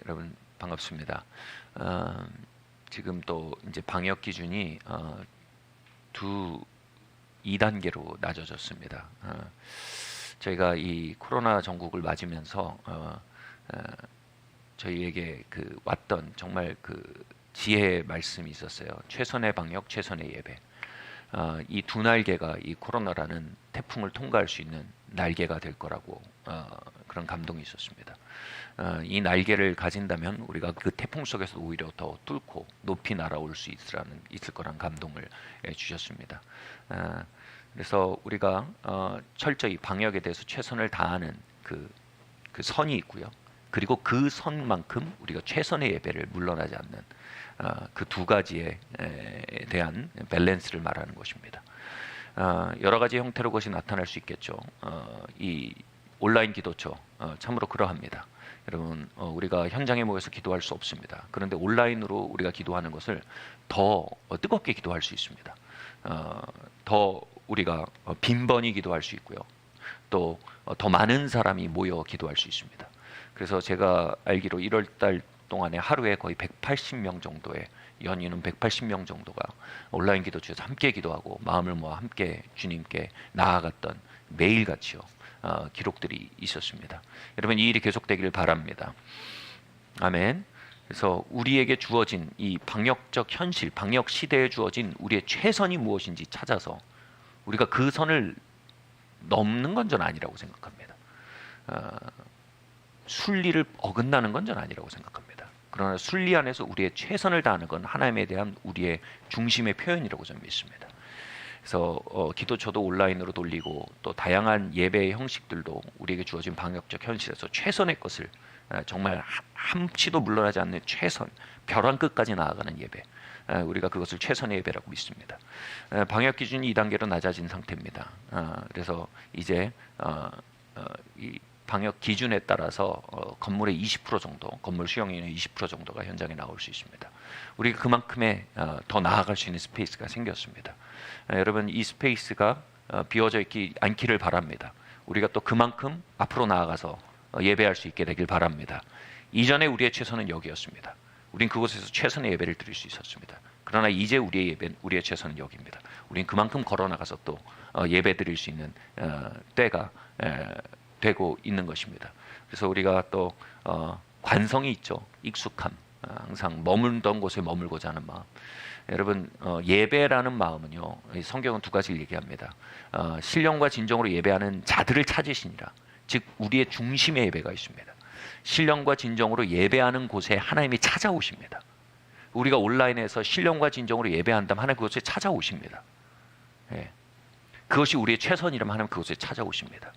여러분 반갑습니다. 지금 또 이제 방역 기준이 2단계로 낮아졌습니다. 저희가 이 코로나 전국을 맞으면서 저희에게 그 왔던 정말 그 지혜의 말씀이 있었어요. 최선의 방역, 최선의 예배. 이 두 날개가 이 코로나라는 태풍을 통과할 수 있는 날개가 될 거라고 그런 감동이 있었습니다. 이 날개를 가진다면 우리가 그 태풍 속에서 오히려 더 뚫고 높이 날아올 수 있을 거란 감동을 주셨습니다. 그래서 우리가 철저히 방역에 대해서 최선을 다하는 그 선이 있고요. 그리고 그 선만큼 우리가 최선의 예배를 물러나지 않는 그 두 가지에 대한 밸런스를 말하는 것입니다. 여러 가지 형태로 그것이 나타날 수 있겠죠. 이 온라인 기도처 참으로 그러합니다. 여러분 우리가 현장에 모여서 기도할 수 없습니다. 그런데 온라인으로 우리가 기도하는 것을 더 뜨겁게 기도할 수 있습니다. 더 우리가 빈번히 기도할 수 있고요. 또 더 많은 사람이 모여 기도할 수 있습니다. 그래서 제가 알기로 1월 달 동안에 하루에 거의 180명 정도의 연인은 180명 정도가 온라인 기도처에서 함께 기도하고 마음을 모아 함께 주님께 나아갔던 매일같이요 기록들이 있었습니다. 여러분 이 일이 계속되기를 바랍니다. 아멘. 그래서 우리에게 주어진 이 방역적 현실, 방역 시대에 주어진 우리의 최선이 무엇인지 찾아서 우리가 그 선을 넘는 건 전 아니라고 생각합니다. 순리를 어긋나는 건 전 아니라고 생각합니다. 그러나 순리 안에서 우리의 최선을 다하는 건 하나님에 대한 우리의 중심의 표현이라고 저는 믿습니다. 그래서 기도처도 온라인으로 돌리고 또 다양한 예배의 형식들도 우리에게 주어진 방역적 현실에서 최선의 것을 정말 한치도 물러나지 않는 최선, 벼랑 끝까지 나아가는 예배, 우리가 그것을 최선의 예배라고 믿습니다. 방역 기준이 2단계로 낮아진 상태입니다. 그래서 이제 이 방역 기준에 따라서 건물의 20% 정도, 건물 수용인의 20% 정도가 현장에 나올 수 있습니다. 우리가 그만큼의 더 나아갈 수 있는 스페이스가 생겼습니다. 여러분 이 스페이스가 비워져 있지 않기를 바랍니다. 우리가 또 그만큼 앞으로 나아가서 예배할 수 있게 되길 바랍니다. 이전에 우리의 최선은 여기였습니다. 우린 그곳에서 최선의 예배를 드릴 수 있었습니다. 그러나 이제 우리의 최선은 여기입니다. 우린 그만큼 걸어나가서 또 예배 드릴 수 있는 때가 되고 있는 것입니다. 그래서 우리가 또 관성이 있죠. 익숙함, 항상 머물던 곳에 머물고자 하는 마음. 여러분 예배라는 마음은요, 성경은 두 가지를 얘기합니다. 신령과 진정으로 예배하는 자들을 찾으시니라. 즉 우리의 중심의 예배가 있습니다. 신령과 진정으로 예배하는 곳에 하나님이 찾아오십니다. 우리가 온라인에서 신령과 진정으로 예배한다면 하나님 그곳에 찾아오십니다. 예. 그것이 우리의 최선이라면 하나님 그곳에 찾아오십니다.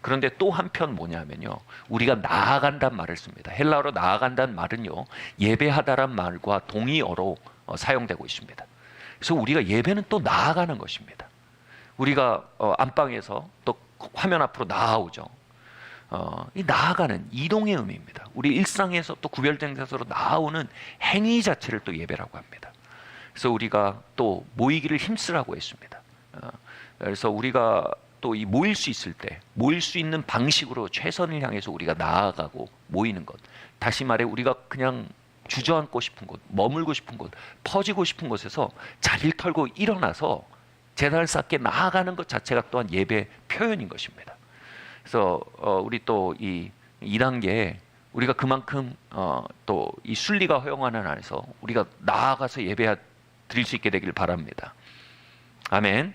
그런데 또 한편 뭐냐면요, 우리가 나아간다는 말을 씁니다. 헬라어로 나아간다는 말은요, 예배하다란 말과 동의어로 사용되고 있습니다. 그래서 우리가 예배는 또 나아가는 것입니다. 우리가 안방에서 또 화면 앞으로 나아오죠. 이 나아가는 이동의 의미입니다. 우리 일상에서 또 구별된 것으로 나아오는 행위 자체를 또 예배라고 합니다. 그래서 우리가 또 모이기를 힘쓰라고 했습니다. 그래서 우리가 또 이 모일 수 있을 때 모일 수 있는 방식으로 최선을 향해서 우리가 나아가고 모이는 것, 다시 말해 우리가 그냥 주저앉고 싶은 곳, 머물고 싶은 곳, 퍼지고 싶은 곳에서 자리를 털고 일어나서 제단을 쌓게 나아가는 것 자체가 또한 예배 표현인 것입니다. 그래서 우리 또 이 2단계에 우리가 그만큼 또 이 순리가 허용하는 안에서 우리가 나아가서 예배 드릴 수 있게 되길 바랍니다. 아멘.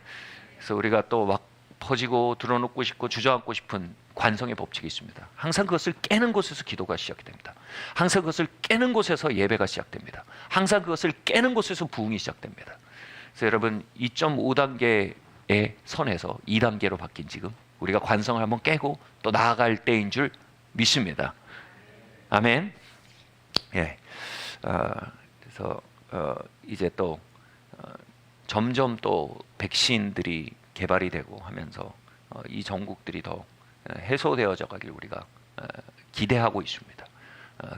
그래서 우리가 또 막 퍼지고 드러눕고 싶고 주저앉고 싶은 관성의 법칙이 있습니다. 항상 그것을 깨는 곳에서 기도가 시작이 됩니다. 항상 그것을 깨는 곳에서 예배가 시작됩니다. 항상 그것을 깨는 곳에서 부흥이 시작됩니다. 그래서 여러분 2.5단계의 선에서 2단계로 바뀐 지금 우리가 관성을 한번 깨고 또 나아갈 때인 줄 믿습니다. 아멘. 예. 그래서 이제 또 점점 또 백신들이 개발이 되고 하면서 이 전국들이 더 해소되어져 가길 우리가 기대하고 있습니다.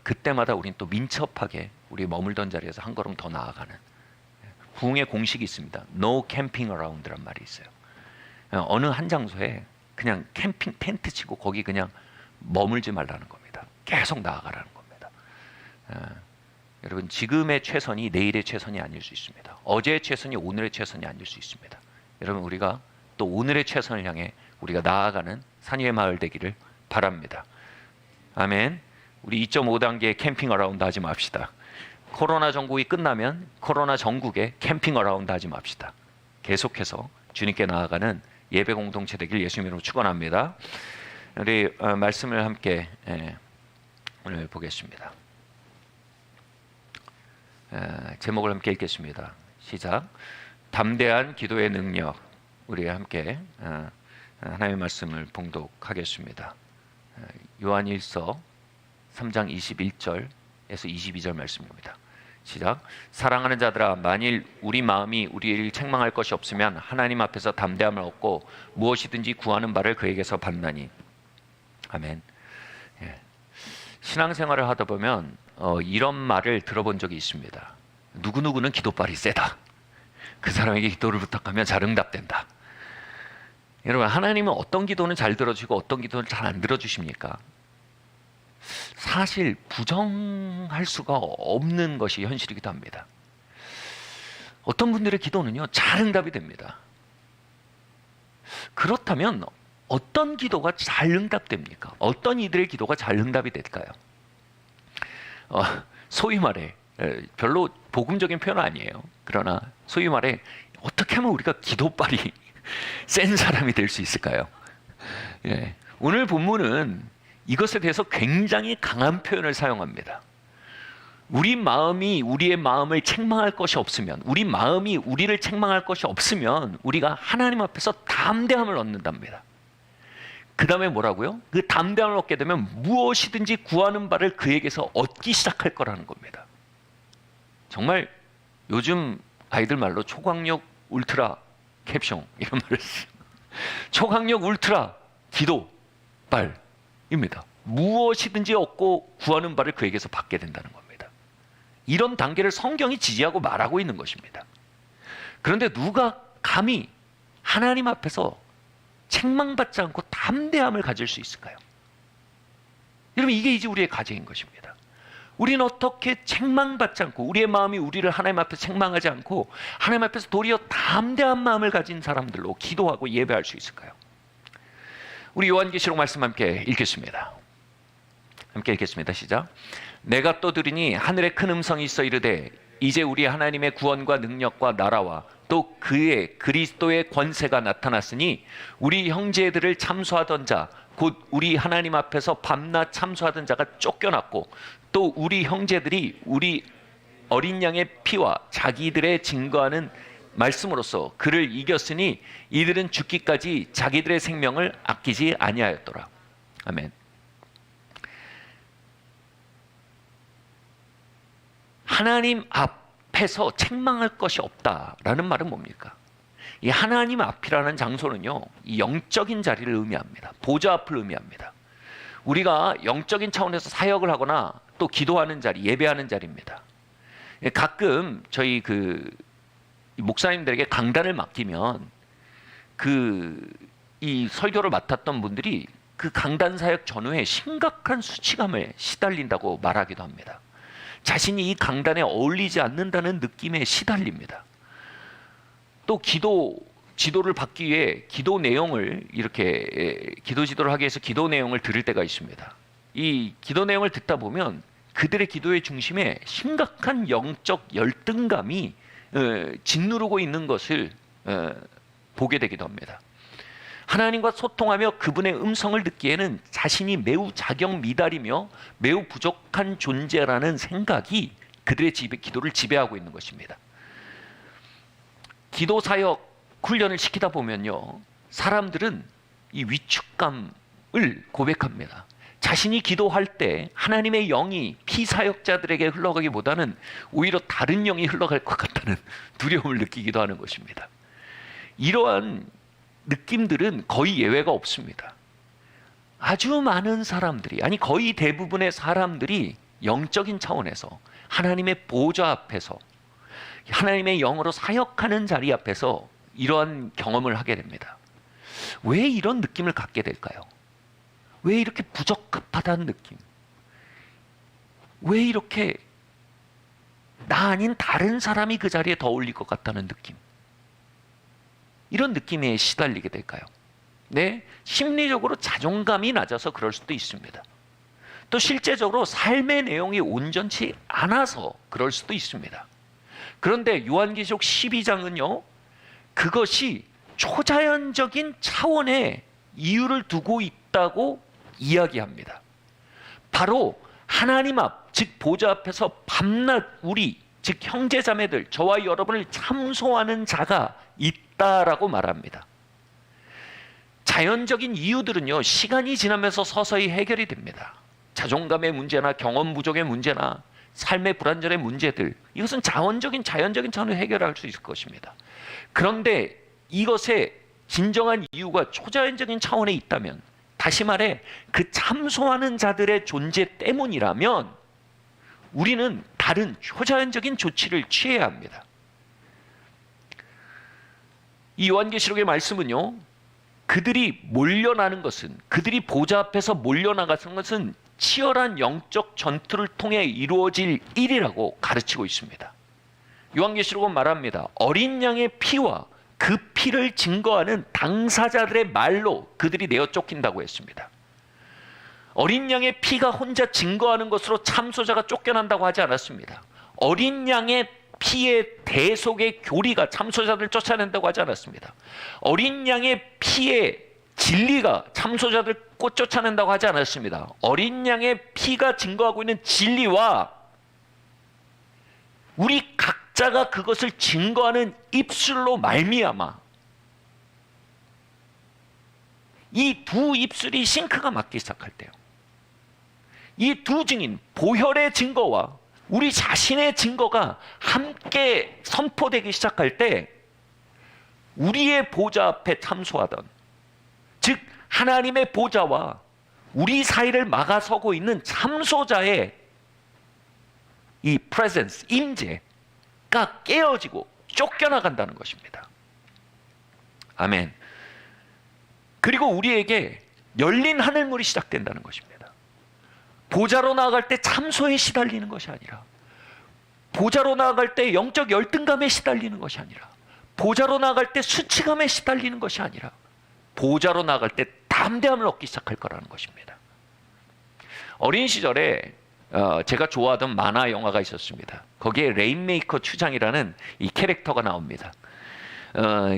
그때마다 우린 또 민첩하게 우리 머물던 자리에서 한 걸음 더 나아가는 부흥의 공식이 있습니다. No camping around란 말이 있어요. 어느 한 장소에 그냥 캠핑 텐트 치고 거기 그냥 머물지 말라는 겁니다. 계속 나아가라는 겁니다. 여러분, 지금의 최선이 내일의 최선이 아닐 수 있습니다. 어제의 최선이 오늘의 최선이 아닐 수 있습니다. 여러분, 우리가 또 오늘의 최선을 향해 우리가 나아가는 산위의 마을 되기를 바랍니다. 아멘. 우리 2.5단계 캠핑 어라운드 하지 맙시다. 코로나 전국이 끝나면 코로나 전국에 캠핑 어라운드 하지 맙시다. 계속해서 주님께 나아가는 예배 공동체 되길 예수님 이름으로 축원합니다. 우리 말씀을 함께 오늘 보겠습니다. 제목을 함께 읽겠습니다. 시작. 담대한 기도의 능력. 우리 함께 하나님의 말씀을 봉독하겠습니다. 요한일서 3장 21절에서 22절 말씀입니다. 시작. 사랑하는 자들아, 만일 우리 마음이 우리를 책망할 것이 없으면 하나님 앞에서 담대함을 얻고 무엇이든지 구하는 바를 그에게서 받나니. 아멘. 신앙생활을 하다 보면 이런 말을 들어본 적이 있습니다. 누구누구는 기도빨이 세다. 그 사람에게 기도를 부탁하면 잘 응답된다. 여러분, 하나님은 어떤 기도는 잘 들어주시고 어떤 기도는 잘 안 들어주십니까? 사실 부정할 수가 없는 것이 현실이기도 합니다. 어떤 분들의 기도는요, 잘 응답이 됩니다. 그렇다면 어떤 기도가 잘 응답됩니까? 어떤 이들의 기도가 잘 응답이 될까요? 소위 말해, 별로 복음적인 표현은 아니에요. 그러나 소위 말해, 어떻게 하면 우리가 기도빨이 센 사람이 될 수 있을까요? 오늘 본문은 이것에 대해서 굉장히 강한 표현을 사용합니다. 우리 마음이 우리의 마음을 책망할 것이 없으면, 우리 마음이 우리를 책망할 것이 없으면 우리가 하나님 앞에서 담대함을 얻는답니다. 그 다음에 뭐라고요? 그 담대함을 얻게 되면 무엇이든지 구하는 바를 그에게서 얻기 시작할 거라는 겁니다. 정말 요즘 아이들 말로 초강력 울트라 캡숑 이런 말을 써요. 초강력 울트라 기도빨입니다. 무엇이든지 얻고 구하는 바를 그에게서 받게 된다는 겁니다. 이런 단계를 성경이 지지하고 말하고 있는 것입니다. 그런데 누가 감히 하나님 앞에서 책망받지 않고 담대함을 가질 수 있을까요? 여러분, 이게 이제 우리의 과제인 것입니다. 우리는 어떻게 책망받지 않고, 우리의 마음이 우리를 하나님 앞에서 책망하지 않고 하나님 앞에서 도리어 담대한 마음을 가진 사람들로 기도하고 예배할 수 있을까요? 우리 요한계시록 말씀 함께 읽겠습니다. 함께 읽겠습니다. 시작. 내가 또 들으니 하늘에 큰 음성이 있어 이르되 이제 우리 하나님의 구원과 능력과 나라와 또 그의 그리스도의 권세가 나타났으니 우리 형제들을 참소하던 자 곧 우리 하나님 앞에서 밤낮 참소하던 자가 쫓겨났고 또 우리 형제들이 우리 어린 양의 피와 자기들의 증거하는 말씀으로써 그를 이겼으니 이들은 죽기까지 자기들의 생명을 아끼지 아니하였더라. 아멘. 하나님 앞에서 책망할 것이 없다라는 말은 뭡니까? 이 하나님 앞이라는 장소는요, 이 영적인 자리를 의미합니다. 보좌 앞을 의미합니다. 우리가 영적인 차원에서 사역을 하거나 또 기도하는 자리, 예배하는 자리입니다. 가끔 저희 목사님들에게 강단을 맡기면 이 설교를 맡았던 분들이 그 강단 사역 전후에 심각한 수치감에 시달린다고 말하기도 합니다. 자신이 이 강단에 어울리지 않는다는 느낌에 시달립니다. 또 기도 지도를 받기 위해 기도 내용을 이렇게 기도 지도를 하기 위해서 기도 내용을 들을 때가 있습니다. 이 기도 내용을 듣다 보면 그들의 기도의 중심에 심각한 영적 열등감이 짓누르고 있는 것을 보게 되기도 합니다. 하나님과 소통하며 그분의 음성을 듣기에는 자신이 매우 자격미달이며 매우 부족한 존재라는 생각이 그들의 기도를 지배하고 있는 것입니다. 기도 사역 훈련을 시키다 보면요, 사람들은 이 위축감을 고백합니다. 자신이 기도할 때 하나님의 영이 피사역자들에게 흘러가기보다는 오히려 다른 영이 흘러갈 것 같다는 두려움을 느끼기도 하는 것입니다. 이러한 느낌들은 거의 예외가 없습니다. 아주 많은 사람들이, 아니 거의 대부분의 사람들이 영적인 차원에서 하나님의 보좌 앞에서 하나님의 영으로 사역하는 자리 앞에서 이러한 경험을 하게 됩니다. 왜 이런 느낌을 갖게 될까요? 왜 이렇게 부적합하다는 느낌? 왜 이렇게 나 아닌 다른 사람이 그 자리에 더 어울릴 것 같다는 느낌, 이런 느낌에 시달리게 될까요? 네, 심리적으로 자존감이 낮아서 그럴 수도 있습니다. 또 실제적으로 삶의 내용이 온전치 않아서 그럴 수도 있습니다. 그런데 요한계시록 12장은요, 그것이 초자연적인 차원의 이유를 두고 있다고 이야기합니다. 바로 하나님 앞, 즉 보좌 앞에서 밤낮 우리, 즉 형제자매들, 저와 여러분을 참소하는 자가 있다라고 말합니다. 자연적인 이유들은요, 시간이 지나면서 서서히 해결이 됩니다. 자존감의 문제나 경험 부족의 문제나 삶의 불완전의 문제들, 이것은 자연적인 차원을 해결할 수 있을 것입니다. 그런데 이것의 진정한 이유가 초자연적인 차원에 있다면, 다시 말해 그 참소하는 자들의 존재 때문이라면 우리는 다른 초자연적인 조치를 취해야 합니다. 이 요한계시록의 말씀은요, 그들이 몰려나는 것은, 그들이 보좌 앞에서 몰려나가는 것은 치열한 영적 전투를 통해 이루어질 일이라고 가르치고 있습니다. 요한계시록은 말합니다. 어린 양의 피와 그 피를 증거하는 당사자들의 말로 그들이 내어 쫓긴다고 했습니다. 어린 양의 피가 혼자 증거하는 것으로 참소자가 쫓겨난다고 하지 않았습니다. 어린 양의 피의 대속의 교리가 참소자들을 쫓아낸다고 하지 않았습니다. 어린 양의 피의 진리가 참소자들 쫓아낸다고 하지 않았습니다. 어린 양의 피가 증거하고 있는 진리와 우리 각자가 그것을 증거하는 입술로 말미암아 이 두 입술이 싱크가 맞기 시작할 때요, 이 두 증인, 보혈의 증거와 우리 자신의 증거가 함께 선포되기 시작할 때 우리의 보좌 앞에 참소하던, 즉 하나님의 보좌와 우리 사이를 막아서고 있는 참소자의 이 프레젠스, 임재가 깨어지고 쫓겨나간다는 것입니다. 아멘. 그리고 우리에게 열린 하늘문이 시작된다는 것입니다. 보좌로 나아갈 때 참소에 시달리는 것이 아니라, 보좌로 나아갈 때 영적 열등감에 시달리는 것이 아니라, 보좌로 나아갈 때 수치감에 시달리는 것이 아니라, 보좌로 나아갈 때 담대함을 얻기 시작할 거라는 것입니다. 어린 시절에 제가 좋아하던 만화 영화가 있었습니다. 거기에 레인메이커 추장이라는 이 캐릭터가 나옵니다.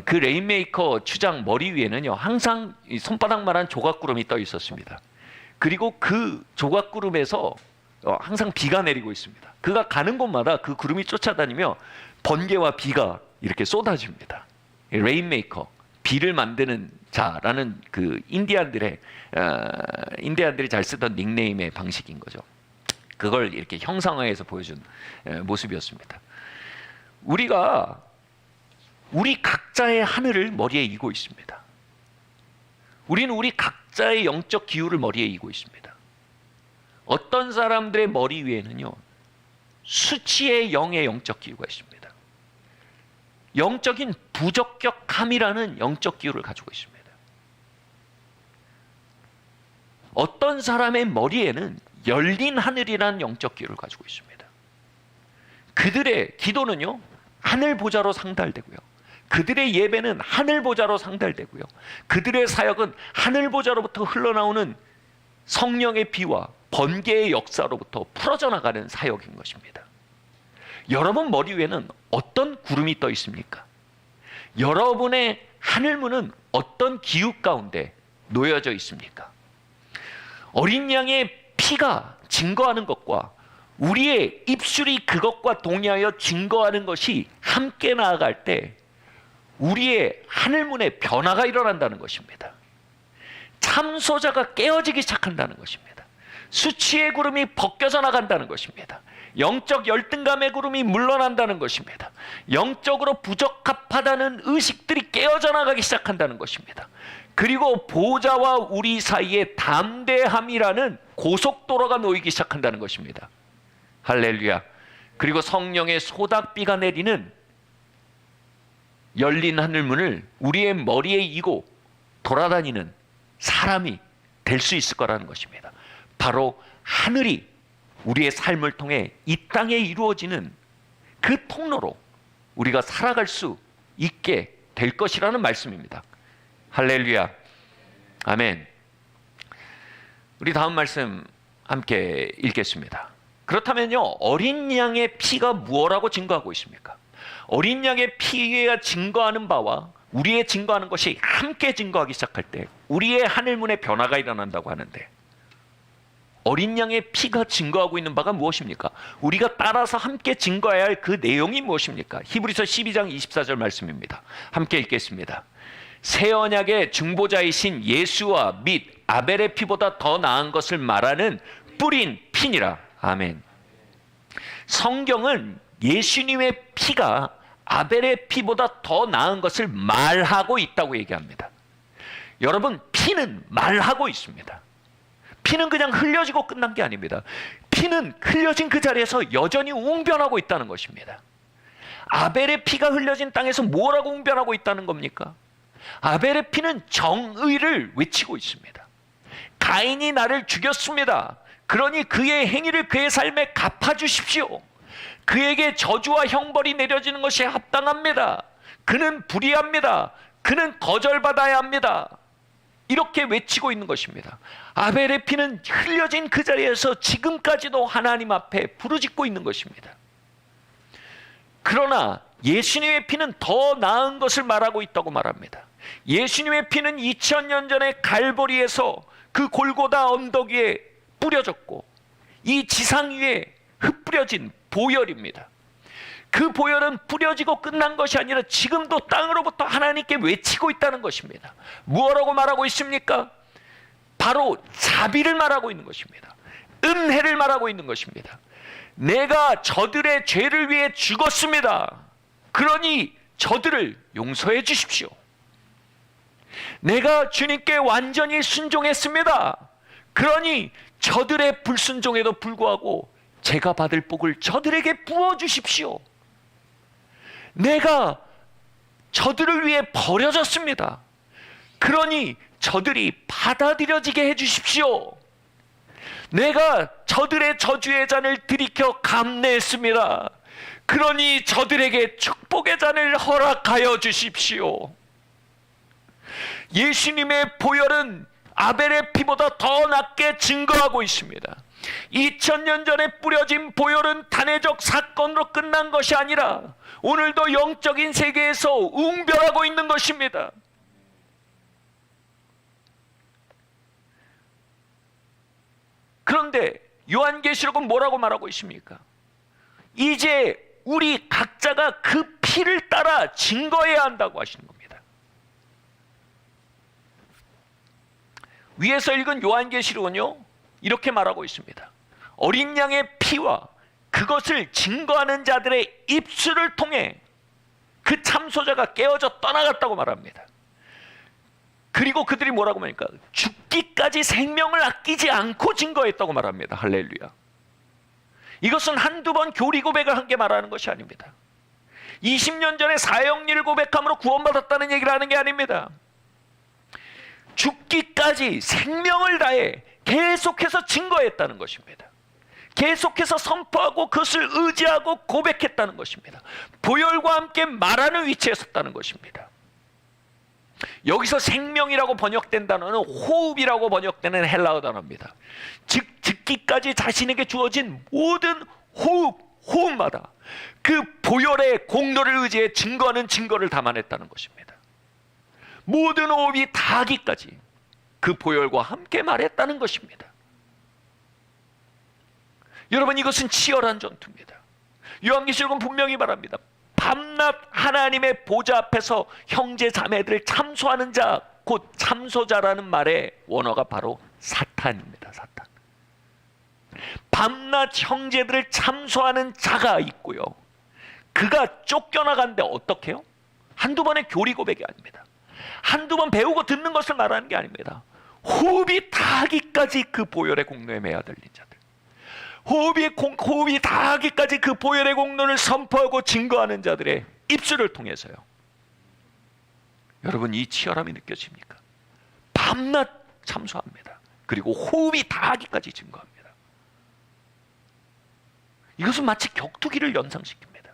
그 레인메이커 추장 머리 위에는요, 항상 손바닥만한 조각구름이 떠 있었습니다. 그리고 그 조각구름에서 항상 비가 내리고 있습니다. 그가 가는 곳마다 그 구름이 쫓아다니며 번개와 비가 이렇게 쏟아집니다. 레인메이커, 비를 만드는 자라는 그 인디안들이 잘 쓰던 닉네임의 방식인 거죠. 그걸 이렇게 형상화해서 보여준 모습이었습니다. 우리가 우리 각자의 하늘을 머리에 이고 있습니다. 우리는 우리 각자의 영적 기후를 머리에 이고 있습니다. 어떤 사람들의 머리 위에는요, 수치의 영의 영적 기후가 있습니다. 영적인 부적격함이라는 영적 기후를 가지고 있습니다. 어떤 사람의 머리에는 열린 하늘이라는 영적 기후를 가지고 있습니다. 그들의 기도는요, 하늘 보좌로 상달되고요, 그들의 예배는 하늘 보좌로 상달되고요, 그들의 사역은 하늘 보좌로부터 흘러나오는 성령의 비와 번개의 역사로부터 풀어져 나가는 사역인 것입니다. 여러분 머리 위에는 어떤 구름이 떠 있습니까? 여러분의 하늘문은 어떤 기후 가운데 놓여져 있습니까? 어린 양의 피가 증거하는 것과 우리의 입술이 그것과 동의하여 증거하는 것이 함께 나아갈 때 우리의 하늘문에 변화가 일어난다는 것입니다. 참소자가 깨어지기 시작한다는 것입니다. 수치의 구름이 벗겨져 나간다는 것입니다. 영적 열등감의 구름이 물러난다는 것입니다. 영적으로 부적합하다는 의식들이 깨어져 나가기 시작한다는 것입니다. 그리고 보좌와 우리 사이에 담대함이라는 고속도로가 놓이기 시작한다는 것입니다. 할렐루야. 그리고 성령의 소닥비가 내리는 열린 하늘문을 우리의 머리에 이고 돌아다니는 사람이 될 수 있을 거라는 것입니다. 바로 하늘이 우리의 삶을 통해 이 땅에 이루어지는 그 통로로 우리가 살아갈 수 있게 될 것이라는 말씀입니다. 할렐루야. 아멘. 우리 다음 말씀 함께 읽겠습니다. 그렇다면요, 어린 양의 피가 무엇라고 증거하고 있습니까? 어린 양의 피가 증거하는 바와 우리의 증거하는 것이 함께 증거하기 시작할 때 우리의 하늘문의 변화가 일어난다고 하는데, 어린 양의 피가 증거하고 있는 바가 무엇입니까? 우리가 따라서 함께 증거해야 할 그 내용이 무엇입니까? 히브리서 12장 24절 말씀입니다. 함께 읽겠습니다. 새 언약의 중보자이신 예수와 및 아벨의 피보다 더 나은 것을 말하는 뿌린 피니라. 아멘. 성경은 예수님의 피가 아벨의 피보다 더 나은 것을 말하고 있다고 얘기합니다. 여러분, 피는 말하고 있습니다. 피는 그냥 흘려지고 끝난 게 아닙니다. 피는 흘려진 그 자리에서 여전히 웅변하고 있다는 것입니다. 아벨의 피가 흘려진 땅에서 뭐라고 웅변하고 있다는 겁니까? 아벨의 피는 정의를 외치고 있습니다. 가인이 나를 죽였습니다. 그러니 그의 행위를 그의 삶에 갚아주십시오. 그에게 저주와 형벌이 내려지는 것이 합당합니다. 그는 불의합니다. 그는 거절받아야 합니다. 이렇게 외치고 있는 것입니다. 아벨의 피는 흘려진 그 자리에서 지금까지도 하나님 앞에 부르짖고 있는 것입니다. 그러나 예수님의 피는 더 나은 것을 말하고 있다고 말합니다. 예수님의 피는 2000년 전에 갈보리에서 그 골고다 언덕 위에 뿌려졌고 이 지상 위에 흩뿌려진 보혈입니다. 그 보혈은 뿌려지고 끝난 것이 아니라 지금도 땅으로부터 하나님께 외치고 있다는 것입니다. 무엇라고 말하고 있습니까? 바로 자비를 말하고 있는 것입니다. 은혜를 말하고 있는 것입니다. 내가 저들의 죄를 위해 죽었습니다. 그러니 저들을 용서해 주십시오. 내가 주님께 완전히 순종했습니다. 그러니 저들의 불순종에도 불구하고 제가 받을 복을 저들에게 부어주십시오. 내가 저들을 위해 버려졌습니다. 그러니 저들이 받아들여지게 해주십시오. 내가 저들의 저주의 잔을 들이켜 감내했습니다. 그러니 저들에게 축복의 잔을 허락하여 주십시오. 예수님의 보혈은 아벨의 피보다 더 낫게 증거하고 있습니다. 2000년 전에 뿌려진 보혈은 단회적 사건으로 끝난 것이 아니라 오늘도 영적인 세계에서 웅변하고 있는 것입니다. 그런데 요한계시록은 뭐라고 말하고 있습니까? 이제 우리 각자가 그 피를 따라 증거해야 한다고 하시는 겁니다. 위에서 읽은 요한계시록은요, 이렇게 말하고 있습니다. 어린 양의 피와 그것을 증거하는 자들의 입술을 통해 그 참소자가 깨어져 떠나갔다고 말합니다. 그리고 그들이 뭐라고 말합니까? 죽기까지 생명을 아끼지 않고 증거했다고 말합니다. 할렐루야. 이것은 한두 번 교리 고백을 한 게 말하는 것이 아닙니다. 20년 전에 사형리를 고백함으로 구원받았다는 얘기를 하는 게 아닙니다. 죽기까지 생명을 다해 계속해서 증거했다는 것입니다. 계속해서 선포하고 그것을 의지하고 고백했다는 것입니다. 보혈과 함께 말하는 위치에 섰다는 것입니다. 여기서 생명이라고 번역된 단어는 호흡이라고 번역되는 헬라어 단어입니다. 즉 듣기까지 자신에게 주어진 모든 호흡마다 그 보혈의 공로를 의지해 증거하는 증거를 담아냈다는 것입니다. 모든 호흡이 닿기까지 그 보혈과 함께 말했다는 것입니다. 여러분, 이것은 치열한 전투입니다. 요한계시록은 분명히 말합니다. 밤낮 하나님의 보좌 앞에서 형제 자매들을 참소하는 자, 곧 참소자라는 말의 원어가 바로 사탄입니다. 사탄. 밤낮 형제들을 참소하는 자가 있고요, 그가 쫓겨나간데 어떻게 해요? 한두 번의 교리 고백이 아닙니다. 한두 번 배우고 듣는 것을 말하는 게 아닙니다. 호흡이 닿기까지 그 보혈의 공로에 매어들린 자들, 호흡이 닿기까지 그 보혈의 공로를 선포하고 증거하는 자들의 입술을 통해서요. 여러분, 이 치열함이 느껴집니까? 밤낮 참소합니다. 그리고 호흡이 닿기까지 증거합니다. 이것은 마치 격투기를 연상시킵니다.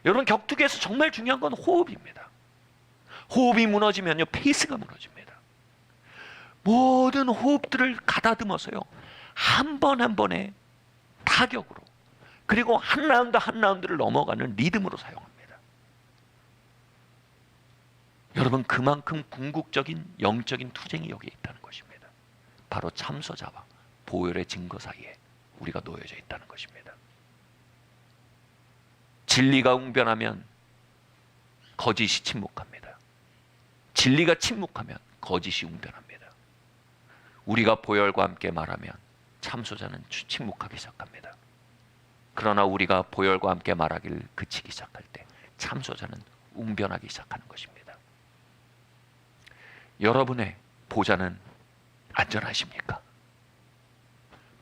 여러분, 격투기에서 정말 중요한 건 호흡입니다. 호흡이 무너지면요, 페이스가 무너집니다. 모든 호흡들을 가다듬어서요, 한 번 한 번의 타격으로, 그리고 한 라운드 한 라운드를 넘어가는 리듬으로 사용합니다. 여러분, 그만큼 궁극적인 영적인 투쟁이 여기에 있다는 것입니다. 바로 참소자와 보혈의 증거 사이에 우리가 놓여져 있다는 것입니다. 진리가 웅변하면 거짓이 침묵합니다. 진리가 침묵하면 거짓이 웅변합니다. 우리가 보혈과 함께 말하면 참소자는 침묵하기 시작합니다. 그러나 우리가 보혈과 함께 말하기를 그치기 시작할 때 참소자는 웅변하기 시작하는 것입니다. 여러분의 보좌는 안전하십니까?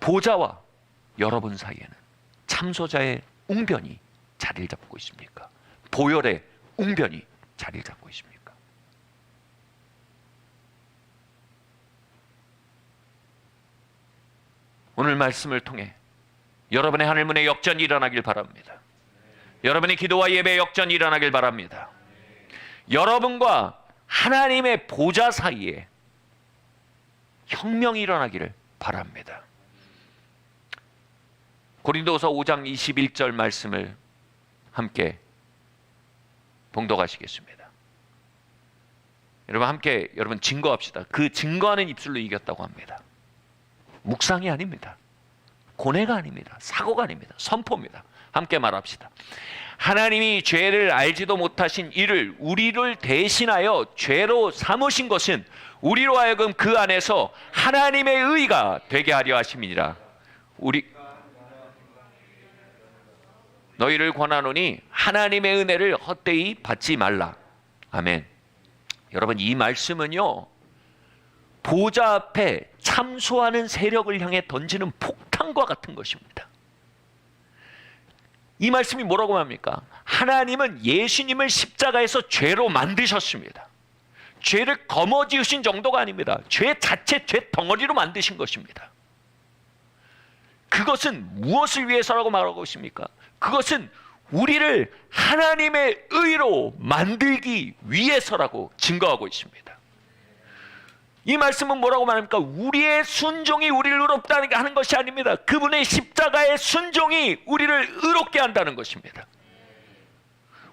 보좌와 여러분 사이에는 참소자의 웅변이 자리를 잡고 있습니까? 보혈의 웅변이 자리를 잡고 있습니까? 오늘 말씀을 통해 여러분의 하늘문에 역전이 일어나길 바랍니다. 여러분의 기도와 예배의 역전이 일어나길 바랍니다. 여러분과 하나님의 보좌 사이에 혁명이 일어나기를 바랍니다. 고린도후서 5장 21절 말씀을 함께 봉독하시겠습니다. 여러분, 함께 증거합시다. 그 증거하는 입술로 이겼다고 합니다. 묵상이 아닙니다. 고뇌가 아닙니다. 사고가 아닙니다. 선포입니다. 함께 말합시다. 하나님이 죄를 알지도 못하신 이를 우리를 대신하여 죄로 삼으신 것은 우리로 하여금 그 안에서 하나님의 의가 되게 하려 하심이니라. 너희를 권하노니 하나님의 은혜를 헛되이 받지 말라. 아멘. 여러분, 이 말씀은요, 보좌 앞에 참소하는 세력을 향해 던지는 폭탄과 같은 것입니다. 이 말씀이 뭐라고 합니까? 하나님은 예수님을 십자가에서 죄로 만드셨습니다. 죄를 거머쥐으신 정도가 아닙니다. 죄 자체, 죄 덩어리로 만드신 것입니다. 그것은 무엇을 위해서라고 말하고 있습니까? 그것은 우리를 하나님의 의로 만들기 위해서라고 증거하고 있습니다. 이 말씀은 뭐라고 말합니까? 우리의 순종이 우리를 의롭다 하는 것이 아닙니다. 그분의 십자가의 순종이 우리를 의롭게 한다는 것입니다.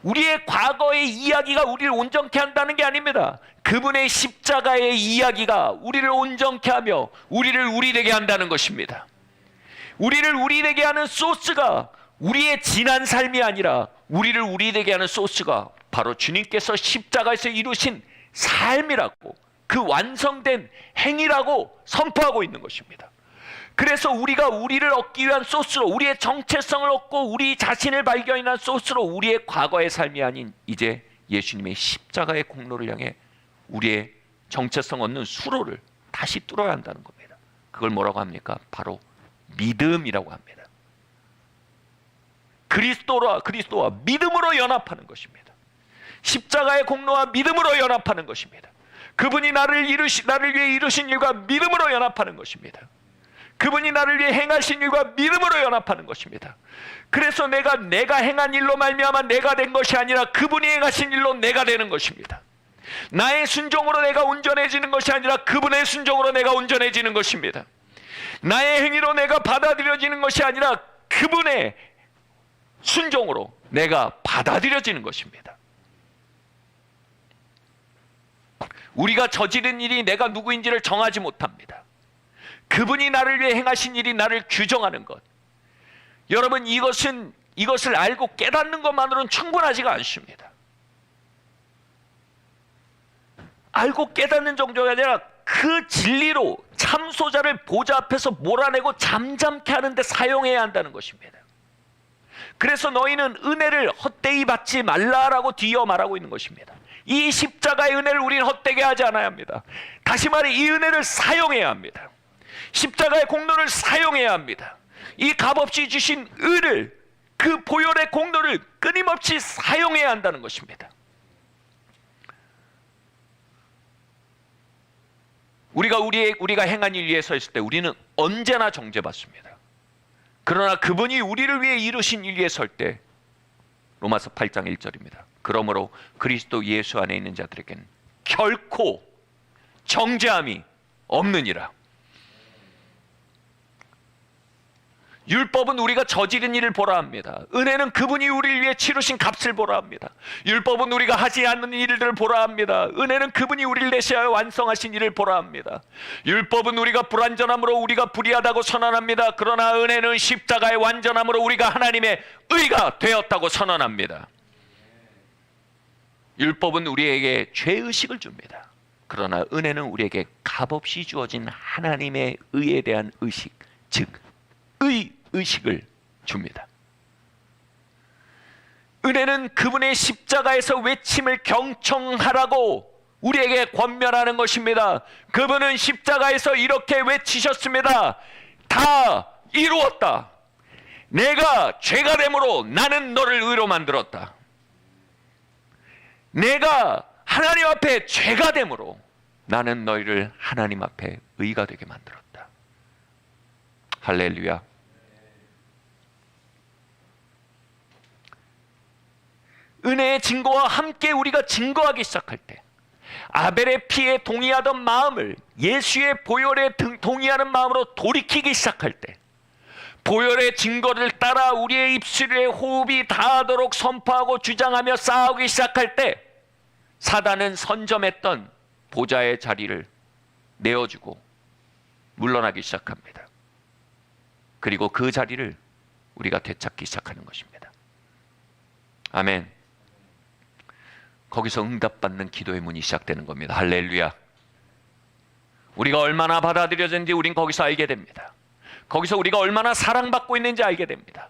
우리의 과거의 이야기가 우리를 온전케 한다는 게 아닙니다. 그분의 십자가의 이야기가 우리를 온전케 하며 우리를 우리되게 한다는 것입니다. 우리를 우리되게 하는 소스가 우리의 지난 삶이 아니라 우리를 우리되게 하는 소스가 바로 주님께서 십자가에서 이루신 삶이라고, 그 완성된 행위라고 선포하고 있는 것입니다. 그래서 우리가 우리를 얻기 위한 소스로, 우리의 정체성을 얻고 우리 자신을 발견한 소스로 우리의 과거의 삶이 아닌 이제 예수님의 십자가의 공로를 향해 우리의 정체성 얻는 수로를 다시 뚫어야 한다는 겁니다. 그걸 뭐라고 합니까? 바로 믿음이라고 합니다. 그리스도와 믿음으로 연합하는 것입니다. 십자가의 공로와 믿음으로 연합하는 것입니다. 그분이 나를 위해 이루신 일과 믿음으로 연합하는 것입니다. 그분이 나를 위해 행하신 일과 믿음으로 연합하는 것입니다. 그래서 내가 행한 일로 말미암아 내가 된 것이 아니라 그분이 행하신 일로 내가 되는 것입니다. 나의 순종으로 내가 온전해지는 것이 아니라 그분의 순종으로 내가 온전해지는 것입니다. 나의 행위로 내가 받아들여지는 것이 아니라 그분의 순종으로 내가 받아들여지는 것입니다. 우리가 저지른 일이 내가 누구인지를 정하지 못합니다. 그분이 나를 위해 행하신 일이 나를 규정하는 것. 여러분, 이것을 알고 깨닫는 것만으로는 충분하지가 않습니다. 알고 깨닫는 정도가 아니라 그 진리로 참소자를 보좌 앞에서 몰아내고 잠잠케 하는 데 사용해야 한다는 것입니다. 그래서 너희는 은혜를 헛되이 받지 말라라고 뒤이어 말하고 있는 것입니다. 이 십자가의 은혜를 우리는 헛되게 하지 않아야 합니다. 다시 말해, 이 은혜를 사용해야 합니다. 십자가의 공로를 사용해야 합니다. 이 값없이 주신 의를, 그 보혈의 공로를 끊임없이 사용해야 한다는 것입니다. 우리가 행한 일 위에 서 있을 때 우리는 언제나 정죄받습니다. 그러나 그분이 우리를 위해 이루신 일 위에 설 때, 로마서 8장 1절입니다. 그러므로 그리스도 예수 안에 있는 자들에겐 결코 정죄함이 없느니라. 율법은 우리가 저지른 일을 보라 합니다. 은혜는 그분이 우리를 위해 치르신 값을 보라 합니다. 율법은 우리가 하지 않는 일들을 보라 합니다. 은혜는 그분이 우리를 내시하여 완성하신 일을 보라 합니다. 율법은 우리가 불완전함으로 우리가 불의하다고 선언합니다. 그러나 은혜는 십자가의 완전함으로 우리가 하나님의 의가 되었다고 선언합니다. 율법은 우리에게 죄의식을 줍니다. 그러나 은혜는 우리에게 값없이 주어진 하나님의 의에 대한 의식, 즉 의식을 줍니다. 은혜는 그분의 십자가에서 외침을 경청하라고 우리에게 권면하는 것입니다. 그분은 십자가에서 이렇게 외치셨습니다. 다 이루었다. 내가 죄가 되므로 나는 너를 의로 만들었다. 내가 하나님 앞에 죄가 되므로 나는 너희를 하나님 앞에 의가 되게 만들었다. 할렐루야. 은혜의 증거와 함께 우리가 증거하기 시작할 때, 아벨의 피에 동의하던 마음을 예수의 보혈에 동의하는 마음으로 돌이키기 시작할 때, 보혈의 증거를 따라 우리의 입술에 호흡이 닿도록 선포하고 주장하며 싸우기 시작할 때, 사단은 선점했던 보좌의 자리를 내어주고 물러나기 시작합니다. 그리고 그 자리를 우리가 되찾기 시작하는 것입니다. 아멘. 거기서 응답받는 기도의 문이 시작되는 겁니다. 할렐루야. 우리가 얼마나 받아들여졌는지 우린 거기서 알게 됩니다. 거기서 우리가 얼마나 사랑받고 있는지 알게 됩니다.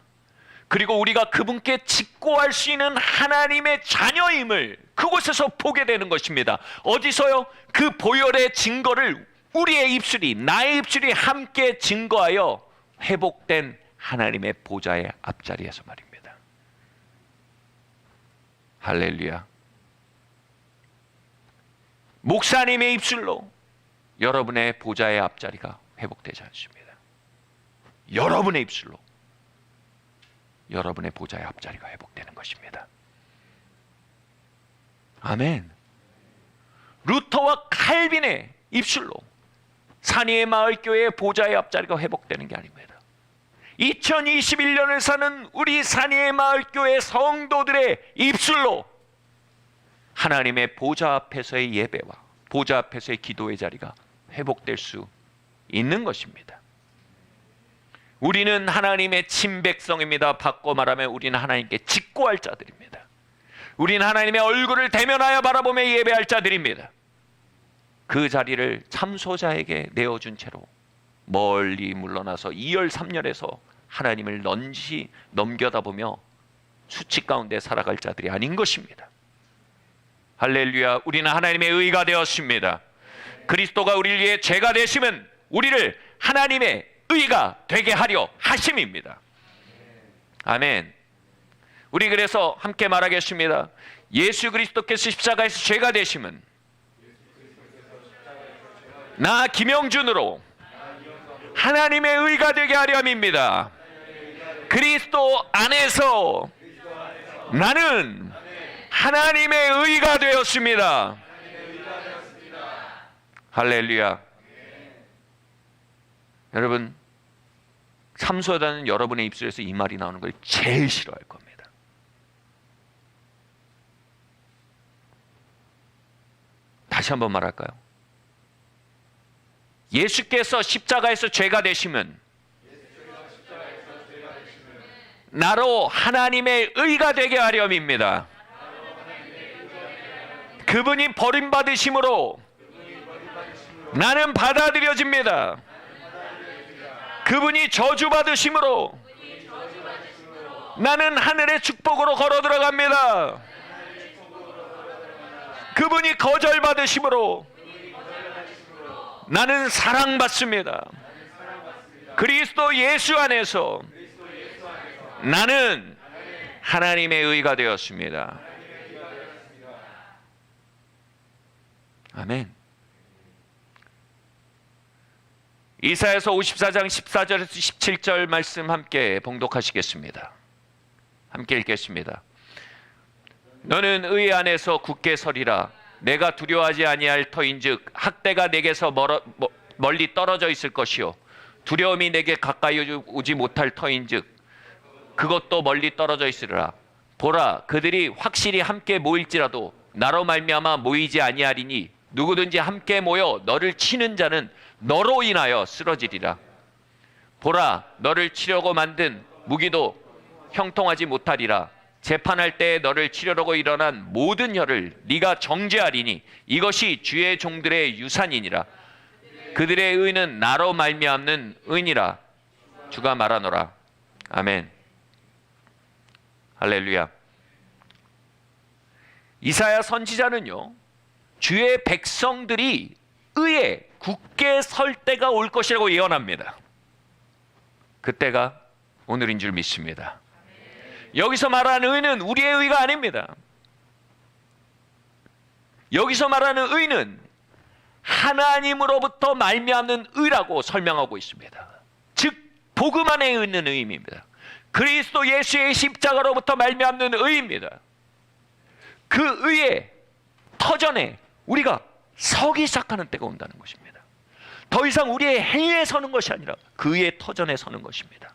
그리고 우리가 그분께 직고할 수 있는 하나님의 자녀임을 그곳에서 보게 되는 것입니다. 어디서요? 그 보혈의 증거를 우리의 입술이, 나의 입술이 함께 증거하여 회복된 하나님의 보좌의 앞자리에서 말입니다. 할렐루야. 목사님의 입술로 여러분의 보좌의 앞자리가 회복되지 않습니다. 여러분의 입술로 여러분의 보좌의 앞자리가 회복되는 것입니다. 아멘. 루터와 칼빈의 입술로 산이의 마을교회의 보좌의 앞자리가 회복되는 게 아닙니다. 2021년을 사는 우리 산이의 마을교회 성도들의 입술로 하나님의 보좌 앞에서의 예배와 보좌 앞에서의 기도의 자리가 회복될 수 있는 것입니다. 우리는 하나님의 친백성입니다. 바꿔 말하면 우리는 하나님께 직고할 자들입니다. 우리는 하나님의 얼굴을 대면하여 바라보며 예배할 자들입니다. 그 자리를 참소자에게 내어준 채로 멀리 물러나서 2열 3열에서 하나님을 넌지 넘겨다보며 수치 가운데 살아갈 자들이 아닌 것입니다. 할렐루야. 우리는 하나님의 의가 되었습니다. 그리스도가 우리를 위해 죄가 되시면 우리를 하나님의 의가 되게 하려 하심입니다. 아멘. 우리 그래서 함께 말하겠습니다. 예수 그리스도께서 십자가에서 죄가 되심은 나 김영준으로 하나님의 의가 되게 하렴입니다. 그리스도 안에서 나는 하나님의 의가 되었습니다. 할렐루야. 여러분, 참소하다는 여러분의 입술에서 이 말이 나오는 걸 제일 싫어할 겁니다. 다시 한번 말할까요? 예수께서 십자가에서 죄가 되시면 나로 하나님의 의가 되게 하렴입니다. 그분이 버림받으심으로 나는 받아들여집니다. 그분이 저주받으심으로 나는 하늘의 축복으로 걸어 들어갑니다. 그분이 거절받으심으로 나는 사랑받습니다. 그리스도 예수 안에서 나는 하나님의 의가 되었습니다. 아멘. 이사야서 54장 14절에서 17절 말씀 함께 봉독하시겠습니다. 함께 읽겠습니다. 너는 의 안에서 굳게 서리라. 내가 두려워하지 아니할 터인즉 학대가 내게서 멀리 떨어져 있을 것이요 두려움이 내게 가까이 오지 못할 터인즉 그것도 멀리 떨어져 있으리라. 보라, 그들이 확실히 함께 모일지라도 나로 말미암아 모이지 아니하리니 누구든지 함께 모여 너를 치는 자는 너로 인하여 쓰러지리라. 보라, 너를 치려고 만든 무기도 형통하지 못하리라. 재판할 때에 너를 치려고 일어난 모든 혀를 네가 정죄하리니 이것이 주의 종들의 유산이니라. 그들의 의는 나로 말미암는 의니라. 주가 말하노라. 아멘. 할렐루야. 이사야 선지자는요, 주의 백성들이 의에 굳게 설 때가 올 것이라고 예언합니다. 그때가 오늘인 줄 믿습니다. 여기서 말하는 의는 우리의 의가 아닙니다. 여기서 말하는 의는 하나님으로부터 말미암는 의라고 설명하고 있습니다. 즉 복음 안에 있는 의입니다. 그리스도 예수의 십자가로부터 말미암는 의입니다. 그 의의 터전에 우리가 서기 시작하는 때가 온다는 것입니다. 더 이상 우리의 행위에 서는 것이 아니라 그 의의 터전에 서는 것입니다.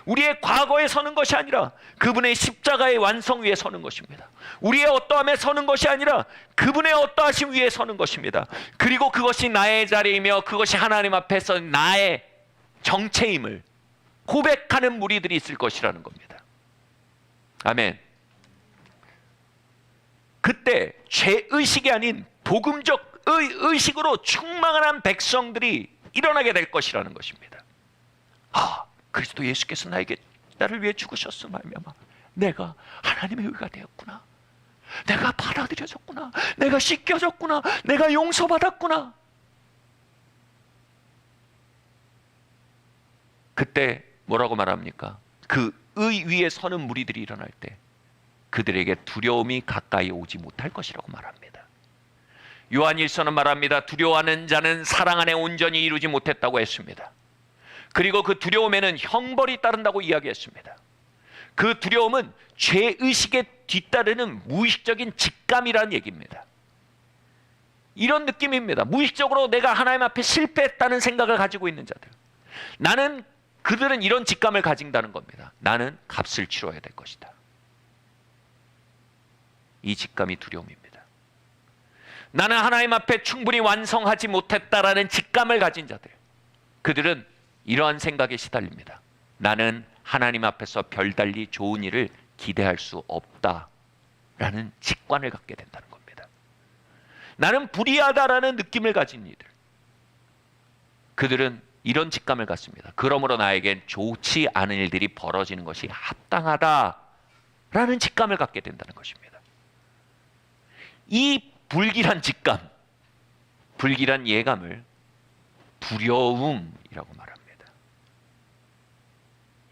우리의 과거에 서는 것이 아니라 그분의 십자가의 완성 위에 서는 것입니다. 우리의 어떠함에 서는 것이 아니라 그분의 어떠하심 위에 서는 것입니다. 그리고 그것이 나의 자리이며 그것이 하나님 앞에서 나의 정체임을 고백하는 무리들이 있을 것이라는 겁니다. 아멘. 그때 죄의식이 아닌 복음적 의식으로 충만한 백성들이 일어나게 될 것이라는 것입니다. 그리스도 예수께서 나를 위해 죽으셨음 말미암아 내가 하나님의 의가 되었구나. 내가 받아들여졌구나. 내가 씻겨졌구나. 내가 용서받았구나. 그때 뭐라고 말합니까? 그 의 위에 서는 무리들이 일어날 때 그들에게 두려움이 가까이 오지 못할 것이라고 말합니다. 요한일서는 말합니다. 두려워하는 자는 사랑 안에 온전히 이루지 못했다고 했습니다. 그리고 그 두려움에는 형벌이 따른다고 이야기했습니다. 그 두려움은 죄의식에 뒤따르는 무의식적인 직감이라는 얘기입니다. 이런 느낌입니다. 무의식적으로 내가 하나님 앞에 실패했다는 생각을 가지고 있는 자들. 그들은 이런 직감을 가진다는 겁니다. 나는 값을 치러야 될 것이다. 이 직감이 두려움입니다. 나는 하나님 앞에 충분히 완성하지 못했다라는 직감을 가진 자들. 그들은 이러한 생각에 시달립니다. 나는 하나님 앞에서 별달리 좋은 일을 기대할 수 없다라는 직관을 갖게 된다는 겁니다. 나는 불의하다라는 느낌을 가진 이들. 그들은 이런 직감을 갖습니다. 그러므로 나에겐 좋지 않은 일들이 벌어지는 것이 합당하다라는 직감을 갖게 된다는 것입니다. 이 불길한 직감, 불길한 예감을 두려움이라고 말합니다.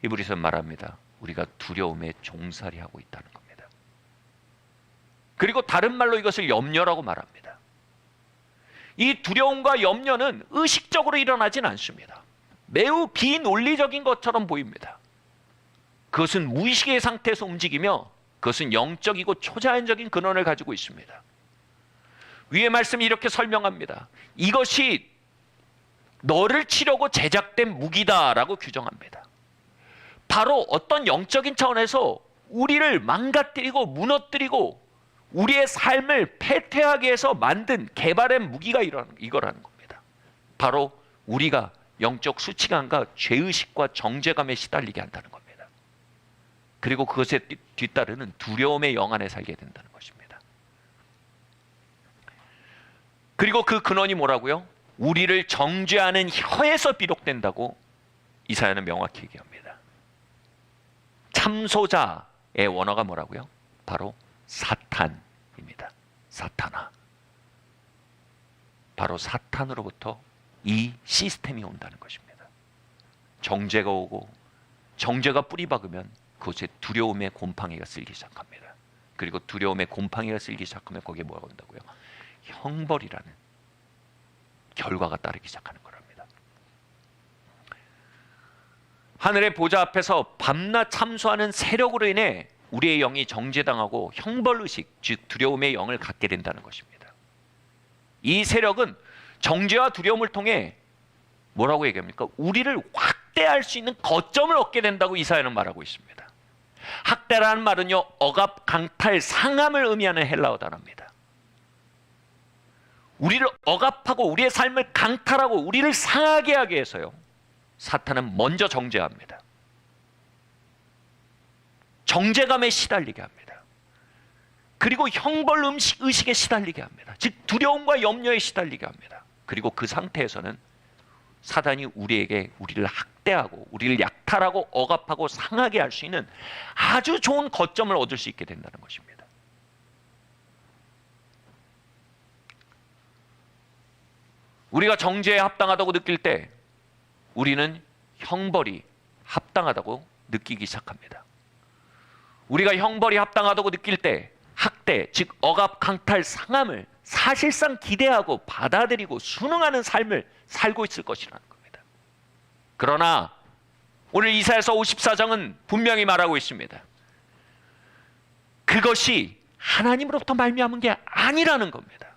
히브리서 말합니다. 우리가 두려움에 종살이하고 있다는 겁니다. 그리고 다른 말로 이것을 염려라고 말합니다. 이 두려움과 염려는 의식적으로 일어나진 않습니다. 매우 비논리적인 것처럼 보입니다. 그것은 무의식의 상태에서 움직이며 그것은 영적이고 초자연적인 근원을 가지고 있습니다. 위의 말씀이 이렇게 설명합니다. 이것이 너를 치려고 제작된 무기다라고 규정합니다. 바로 어떤 영적인 차원에서 우리를 망가뜨리고 무너뜨리고 우리의 삶을 패퇴하게 해서 만든 개발한 무기가 이거라는 겁니다. 바로 우리가 영적 수치감과 죄의식과 정죄감에 시달리게 한다는 겁니다. 그리고 그것에 뒤따르는 두려움의 영 안에 살게 된다는 것입니다. 그리고 그 근원이 뭐라고요? 우리를 정죄하는 혀에서 비롯된다고 이사야는 명확히 얘기합니다. 참소자의 원어가 뭐라고요? 바로 사탄입니다. 사탄아. 바로 사탄으로부터 이 시스템이 온다는 것입니다. 정죄가 오고 정죄가 뿌리 박으면 그곳에 두려움의 곰팡이가 쓸기 시작합니다. 그리고 두려움의 곰팡이가 쓸기 시작하면 거기에 뭐가 온다고요? 형벌이라는 결과가 따르기 시작하는 거랍니다. 하늘의 보좌 앞에서 밤낮 참수하는 세력으로 인해 우리의 영이 정죄당하고 형벌의식, 즉 두려움의 영을 갖게 된다는 것입니다. 이 세력은 정죄와 두려움을 통해 뭐라고 얘기합니까? 우리를 학대할 수 있는 거점을 얻게 된다고 이사야는 말하고 있습니다. 학대라는 말은요, 억압, 강탈, 상함을 의미하는 헬라어 단어입니다. 우리를 억압하고 우리의 삶을 강탈하고 우리를 상하게 하기 위해서요, 사탄은 먼저 정죄합니다. 정죄감에 시달리게 합니다. 그리고 형벌 의식에 시달리게 합니다. 즉 두려움과 염려에 시달리게 합니다. 그리고 그 상태에서는 사단이 우리를 학대하고 우리를 약탈하고 억압하고 상하게 할 수 있는 아주 좋은 거점을 얻을 수 있게 된다는 것입니다. 우리가 정죄에 합당하다고 느낄 때 우리는 형벌이 합당하다고 느끼기 시작합니다. 우리가 형벌이 합당하다고 느낄 때 학대, 즉 억압, 강탈, 상함을 사실상 기대하고 받아들이고 순응하는 삶을 살고 있을 것이라는 겁니다. 그러나 오늘 이사야서 54장은 분명히 말하고 있습니다. 그것이 하나님으로부터 말미암은 게 아니라는 겁니다.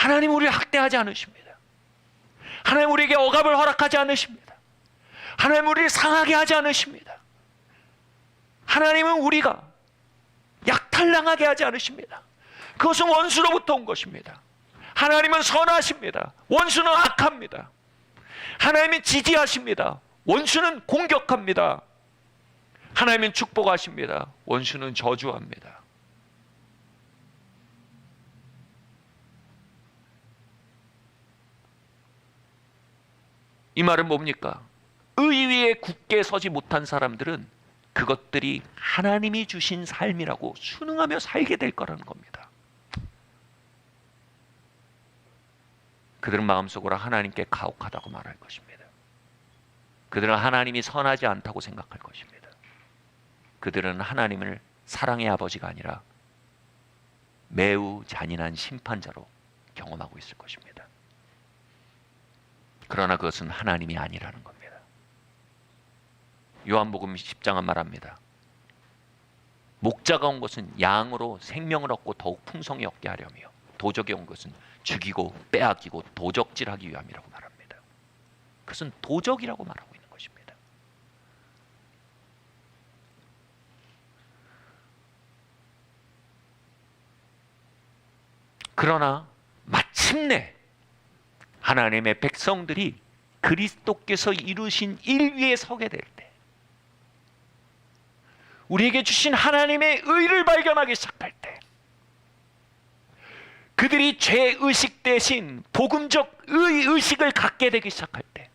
하나님은 우리를 학대하지 않으십니다. 하나님은 우리에게 억압을 허락하지 않으십니다. 하나님은 우리를 상하게 하지 않으십니다. 하나님은 우리가 약탈당하게 하지 않으십니다. 그것은 원수로부터 온 것입니다. 하나님은 선하십니다. 원수는 악합니다. 하나님은 지지하십니다. 원수는 공격합니다. 하나님은 축복하십니다. 원수는 저주합니다. 이 말은 뭡니까? 의 위에 굳게 서지 못한 사람들은 그것들이 하나님이 주신 삶이라고 순응하며 살게 될 거라는 겁니다. 그들은 마음속으로 하나님께 가혹하다고 말할 것입니다. 그들은 하나님이 선하지 않다고 생각할 것입니다. 그들은 하나님을 사랑의 아버지가 아니라 매우 잔인한 심판자로 경험하고 있을 것입니다. 그러나 그것은 하나님이 아니라는 겁니다. 요한복음 10장은 말합니다. 목자가 온 것은 양으로 생명을 얻고 더욱 풍성히 얻게 하려며 도적이 온 것은 죽이고 빼앗기고 도적질하기 위함이라고 말합니다. 그것은 도적이라고 말하고 있는 것입니다. 그러나 마침내 하나님의 백성들이 그리스도께서 이루신 일 위에 서게 될 때, 우리에게 주신 하나님의 의를 발견하기 시작할 때, 그들이 죄의식 대신 복음적 의의식을 갖게 되기 시작할 때,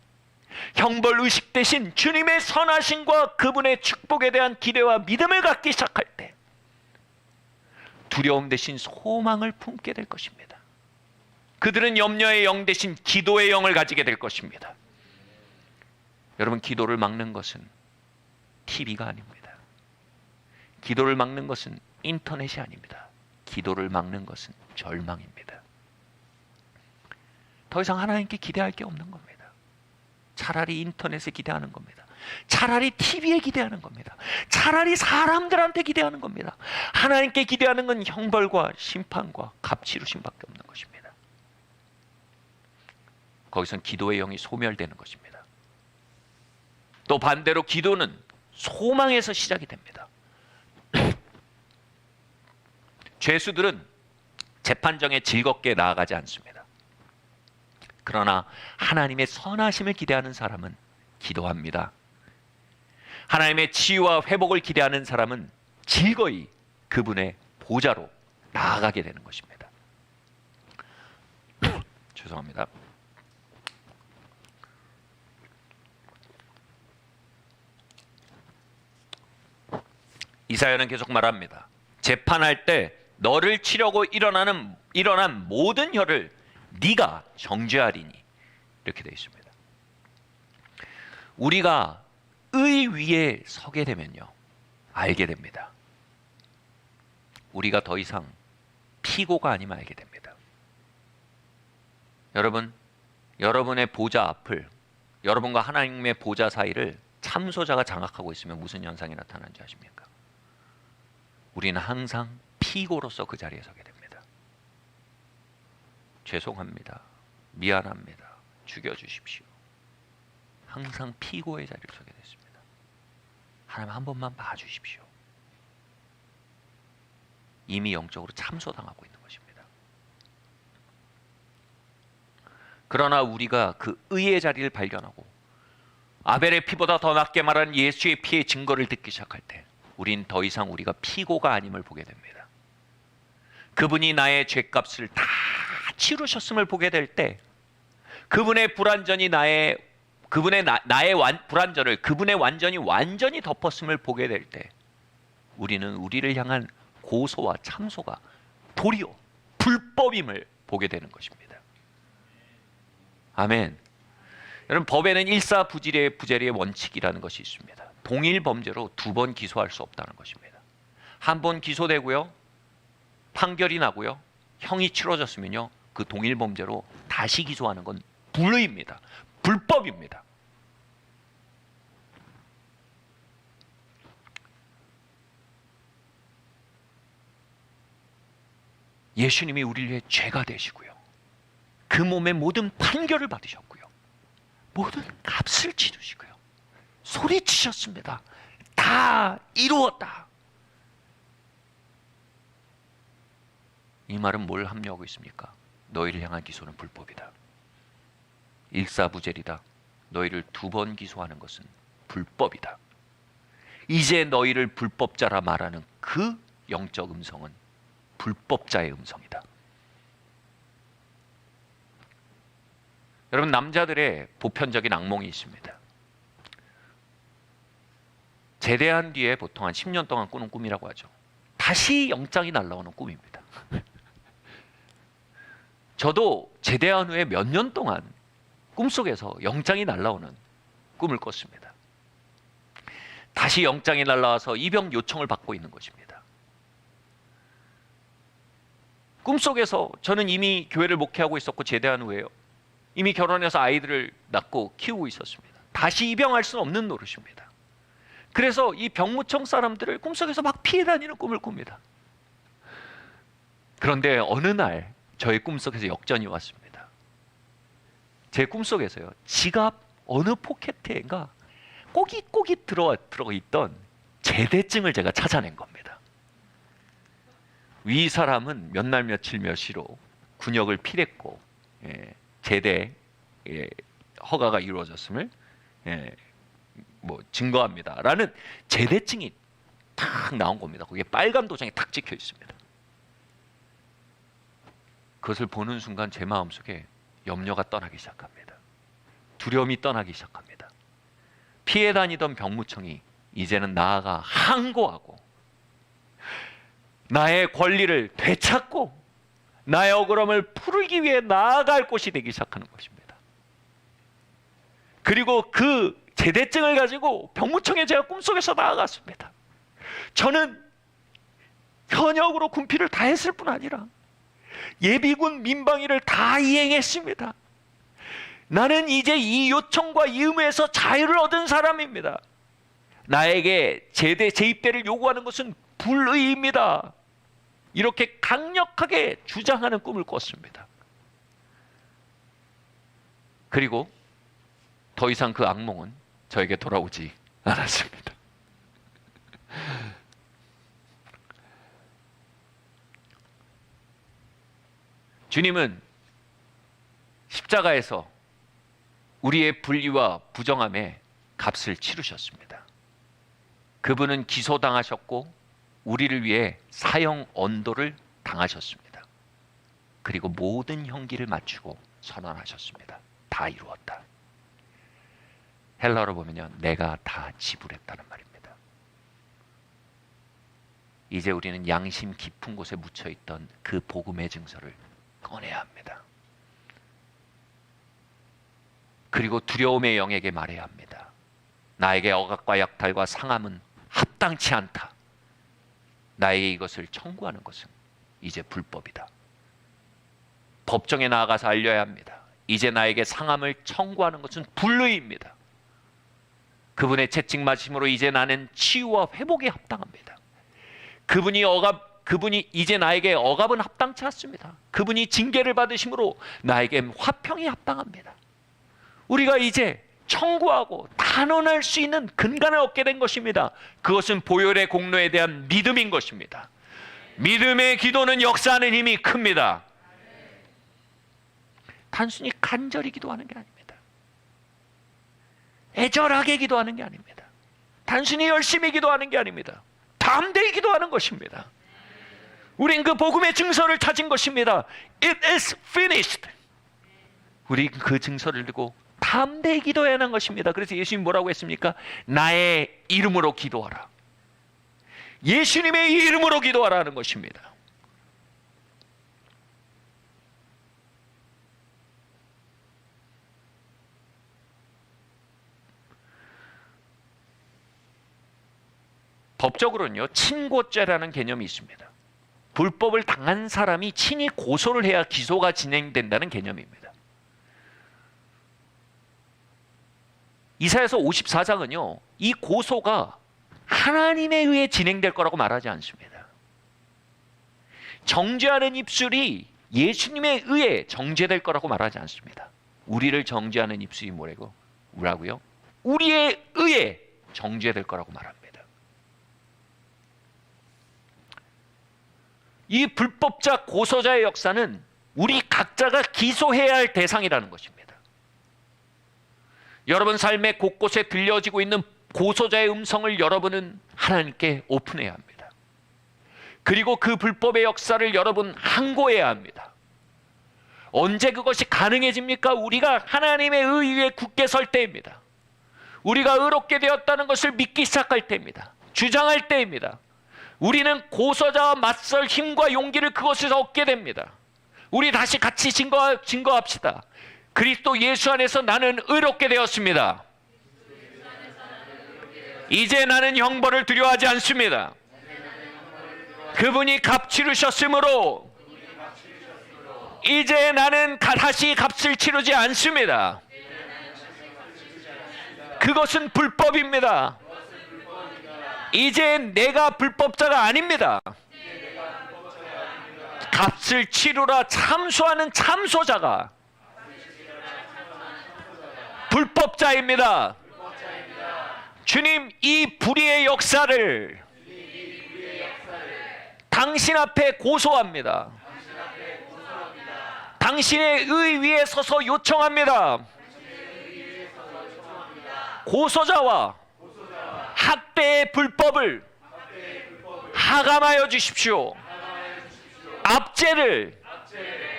형벌의식 대신 주님의 선하심과 그분의 축복에 대한 기대와 믿음을 갖기 시작할 때, 두려움 대신 소망을 품게 될 것입니다. 그들은 염려의 영 대신 기도의 영을 가지게 될 것입니다. 여러분, 기도를 막는 것은 TV가 아닙니다. 기도를 막는 것은 인터넷이 아닙니다. 기도를 막는 것은 절망입니다. 더 이상 하나님께 기대할 게 없는 겁니다. 차라리 인터넷에 기대하는 겁니다. 차라리 TV에 기대하는 겁니다. 차라리 사람들한테 기대하는 겁니다. 하나님께 기대하는 건 형벌과 심판과 값지르심밖에 없는 것입니다. 거기선 기도의 영이 소멸되는 것입니다. 또 반대로 기도는 소망에서 시작이 됩니다. 죄수들은 재판정에 즐겁게 나아가지 않습니다. 그러나 하나님의 선하심을 기대하는 사람은 기도합니다. 하나님의 치유와 회복을 기대하는 사람은 즐거이 그분의 보좌로 나아가게 되는 것입니다. 죄송합니다. 이사야는 계속 말합니다. 재판할 때 너를 치려고 일어난 모든 혀를 네가 정죄하리니, 이렇게 되어 있습니다. 우리가 의 위에 서게 되면요, 알게 됩니다. 우리가 더 이상 피고가 아님을 알게 됩니다. 여러분, 여러분의 보좌 앞을, 여러분과 하나님의 보좌 사이를 참소자가 장악하고 있으면 무슨 현상이 나타나는지 아십니까? 우리는 항상 피고로서 그 자리에 서게 됩니다. 죄송합니다. 미안합니다. 죽여주십시오. 항상 피고의 자리를 서게 됐습니다. 하나님 한 번만 봐주십시오. 이미 영적으로 참소당하고 있는 것입니다. 그러나 우리가 그 의의 자리를 발견하고 아벨의 피보다 더 낫게 말하는 예수의 피의 증거를 듣기 시작할 때 우린 더 이상 우리가 피고가 아님을 보게 됩니다. 그분이 나의 죄값을 다 치르셨음을 보게 될 때 그분의 불완전이 나의 불완전을 그분의 완전히 덮었음을 보게 될 때 우리는 우리를 향한 고소와 참소가 도리어 불법임을 보게 되는 것입니다. 아멘. 여러분, 법에는 일사부재리의 원칙이라는 것이 있습니다. 동일 범죄로 두 번 기소할 수 없다는 것입니다. 한 번 기소되고요, 판결이 나고요, 형이 치러졌으면요, 그 동일 범죄로 다시 기소하는 건 불의입니다. 불법입니다. 예수님이 우리를 위해 죄가 되시고요, 그 몸의 모든 판결을 받으셨고요, 모든 값을 치르시고요, 소리치셨습니다. 다 이루었다. 이 말은 뭘 합리하고 있습니까? 너희를 향한 기소는 불법이다. 일사부재리다. 너희를 두 번 기소하는 것은 불법이다. 이제 너희를 불법자라 말하는 그 영적 음성은 불법자의 음성이다. 여러분, 남자들의 보편적인 악몽이 있습니다. 제대한 뒤에 보통 한 10년 동안 꾸는 꿈이라고 하죠. 다시 영장이 날라오는 꿈입니다. 저도 제대한 후에 몇 년 동안 꿈속에서 영장이 날라오는 꿈을 꿨습니다. 다시 영장이 날라와서 입영 요청을 받고 있는 것입니다. 꿈속에서 저는 이미 교회를 목회하고 있었고 제대한 후에요, 이미 결혼해서 아이들을 낳고 키우고 있었습니다. 다시 입영할 수는 없는 노릇입니다. 그래서 이 병무청 사람들을 꿈속에서 막 피해 다니는 꿈을 꿉니다. 그런데 어느 날 저의 꿈속에서 역전이 왔습니다. 제 꿈속에서요, 지갑 어느 포켓에인가 꼬깃꼬깃 들어있던 제대증을 제가 찾아낸 겁니다. 위 사람은 몇 날 며칠 몇 시로 군역을 필했고 제대 허가가 이루어졌음을 증거합니다 라는 제대증이 탁 나온 겁니다. 거기에 빨간 도장이 탁 찍혀 있습니다. 그것을 보는 순간 제 마음속에 염려가 떠나기 시작합니다. 두려움이 떠나기 시작합니다. 피해 다니던 병무청이 이제는 나아가 항고하고 나의 권리를 되찾고 나의 억울함을 풀기 위해 나아갈 곳이 되기 시작하는 것입니다. 그리고 그 제대증을 가지고 병무청에 제가 꿈속에서 나아갔습니다. 저는 현역으로 군필을 다 했을 뿐 아니라 예비군 민방위를 다 이행했습니다. 나는 이제 이 요청과 이 의무에서 자유를 얻은 사람입니다. 나에게 재입대를 요구하는 것은 불의입니다. 이렇게 강력하게 주장하는 꿈을 꿨습니다. 그리고 더 이상 그 악몽은 저에게 돌아오지 않았습니다. 주님은 십자가에서 우리의 불의와 부정함에 값을 치르셨습니다. 그분은 기소당하셨고 우리를 위해 사형 언도를 당하셨습니다. 그리고 모든 형기를 맞추고 선언하셨습니다. 다 이루었다. 헬라어로 보면요, 내가 다 지불했다는 말입니다. 이제 우리는 양심 깊은 곳에 묻혀있던 그 복음의 증서를 꺼내야 합니다. 그리고 두려움의 영에게 말해야 합니다. 나에게 억압과 약탈과 상함은 합당치 않다. 나에게 이것을 청구하는 것은 이제 불법이다. 법정에 나아가서 알려야 합니다. 이제 나에게 상함을 청구하는 것은 불의입니다. 그분의 채찍맞음으로 이제 나는 치유와 회복에 합당합니다. 그분이 이제 나에게 억압은 합당치 않습니다. 그분이 징계를 받으심으로 나에게 화평이 합당합니다. 우리가 이제 청구하고 단언할 수 있는 근간을 얻게 된 것입니다. 그것은 보혈의 공로에 대한 믿음인 것입니다. 믿음의 기도는 역사하는 힘이 큽니다. 단순히 간절히 기도하는 게 아닙니다. 애절하게 기도하는 게 아닙니다. 단순히 열심히 기도하는 게 아닙니다. 담대히 기도하는 것입니다. 우린 그 복음의 증서를 찾은 것입니다. It is finished. 우리 그 증서를 들고 담대히 기도해야 하는 것입니다. 그래서 예수님 뭐라고 했습니까? 나의 이름으로 기도하라. 예수님의 이름으로 기도하라는 것입니다. 법적으로는요, 친고죄라는 개념이 있습니다. 불법을 당한 사람이 친히 고소를 해야 기소가 진행된다는 개념입니다. 이사야서 54장은요, 이 고소가 하나님에 의해 진행될 거라고 말하지 않습니다. 정죄하는 입술이 예수님에 의해 정죄될 거라고 말하지 않습니다. 우리를 정죄하는 입술이 뭐라고요? 우리에 의해 정죄될 거라고 말합니다. 이 불법자 고소자의 역사는 우리 각자가 기소해야 할 대상이라는 것입니다. 여러분 삶의 곳곳에 들려지고 있는 고소자의 음성을 여러분은 하나님께 오픈해야 합니다. 그리고 그 불법의 역사를 여러분 항고해야 합니다. 언제 그것이 가능해집니까? 우리가 하나님의 의에 굳게 설 때입니다. 우리가 의롭게 되었다는 것을 믿기 시작할 때입니다. 주장할 때입니다. 우리는 고소자와 맞설 힘과 용기를 그것에서 얻게 됩니다. 우리 다시 같이 증거합시다. 그리스도 예수 안에서 나는 의롭게 되었습니다. 이제 나는 형벌을 두려워하지 않습니다. 그분이 값 치르셨으므로 이제 나는 다시 값을 치르지 않습니다. 그것은 불법입니다. 이제 내가 불법자가 아닙니다. 값을 치르라 참소하는 참소자가 불법자입니다. 주님, 이 불의의 역사를 당신 앞에 고소합니다. 당신의 의 위에 서서 요청합니다. 고소자와 학대의 불법을 하감하여 주십시오. 압제를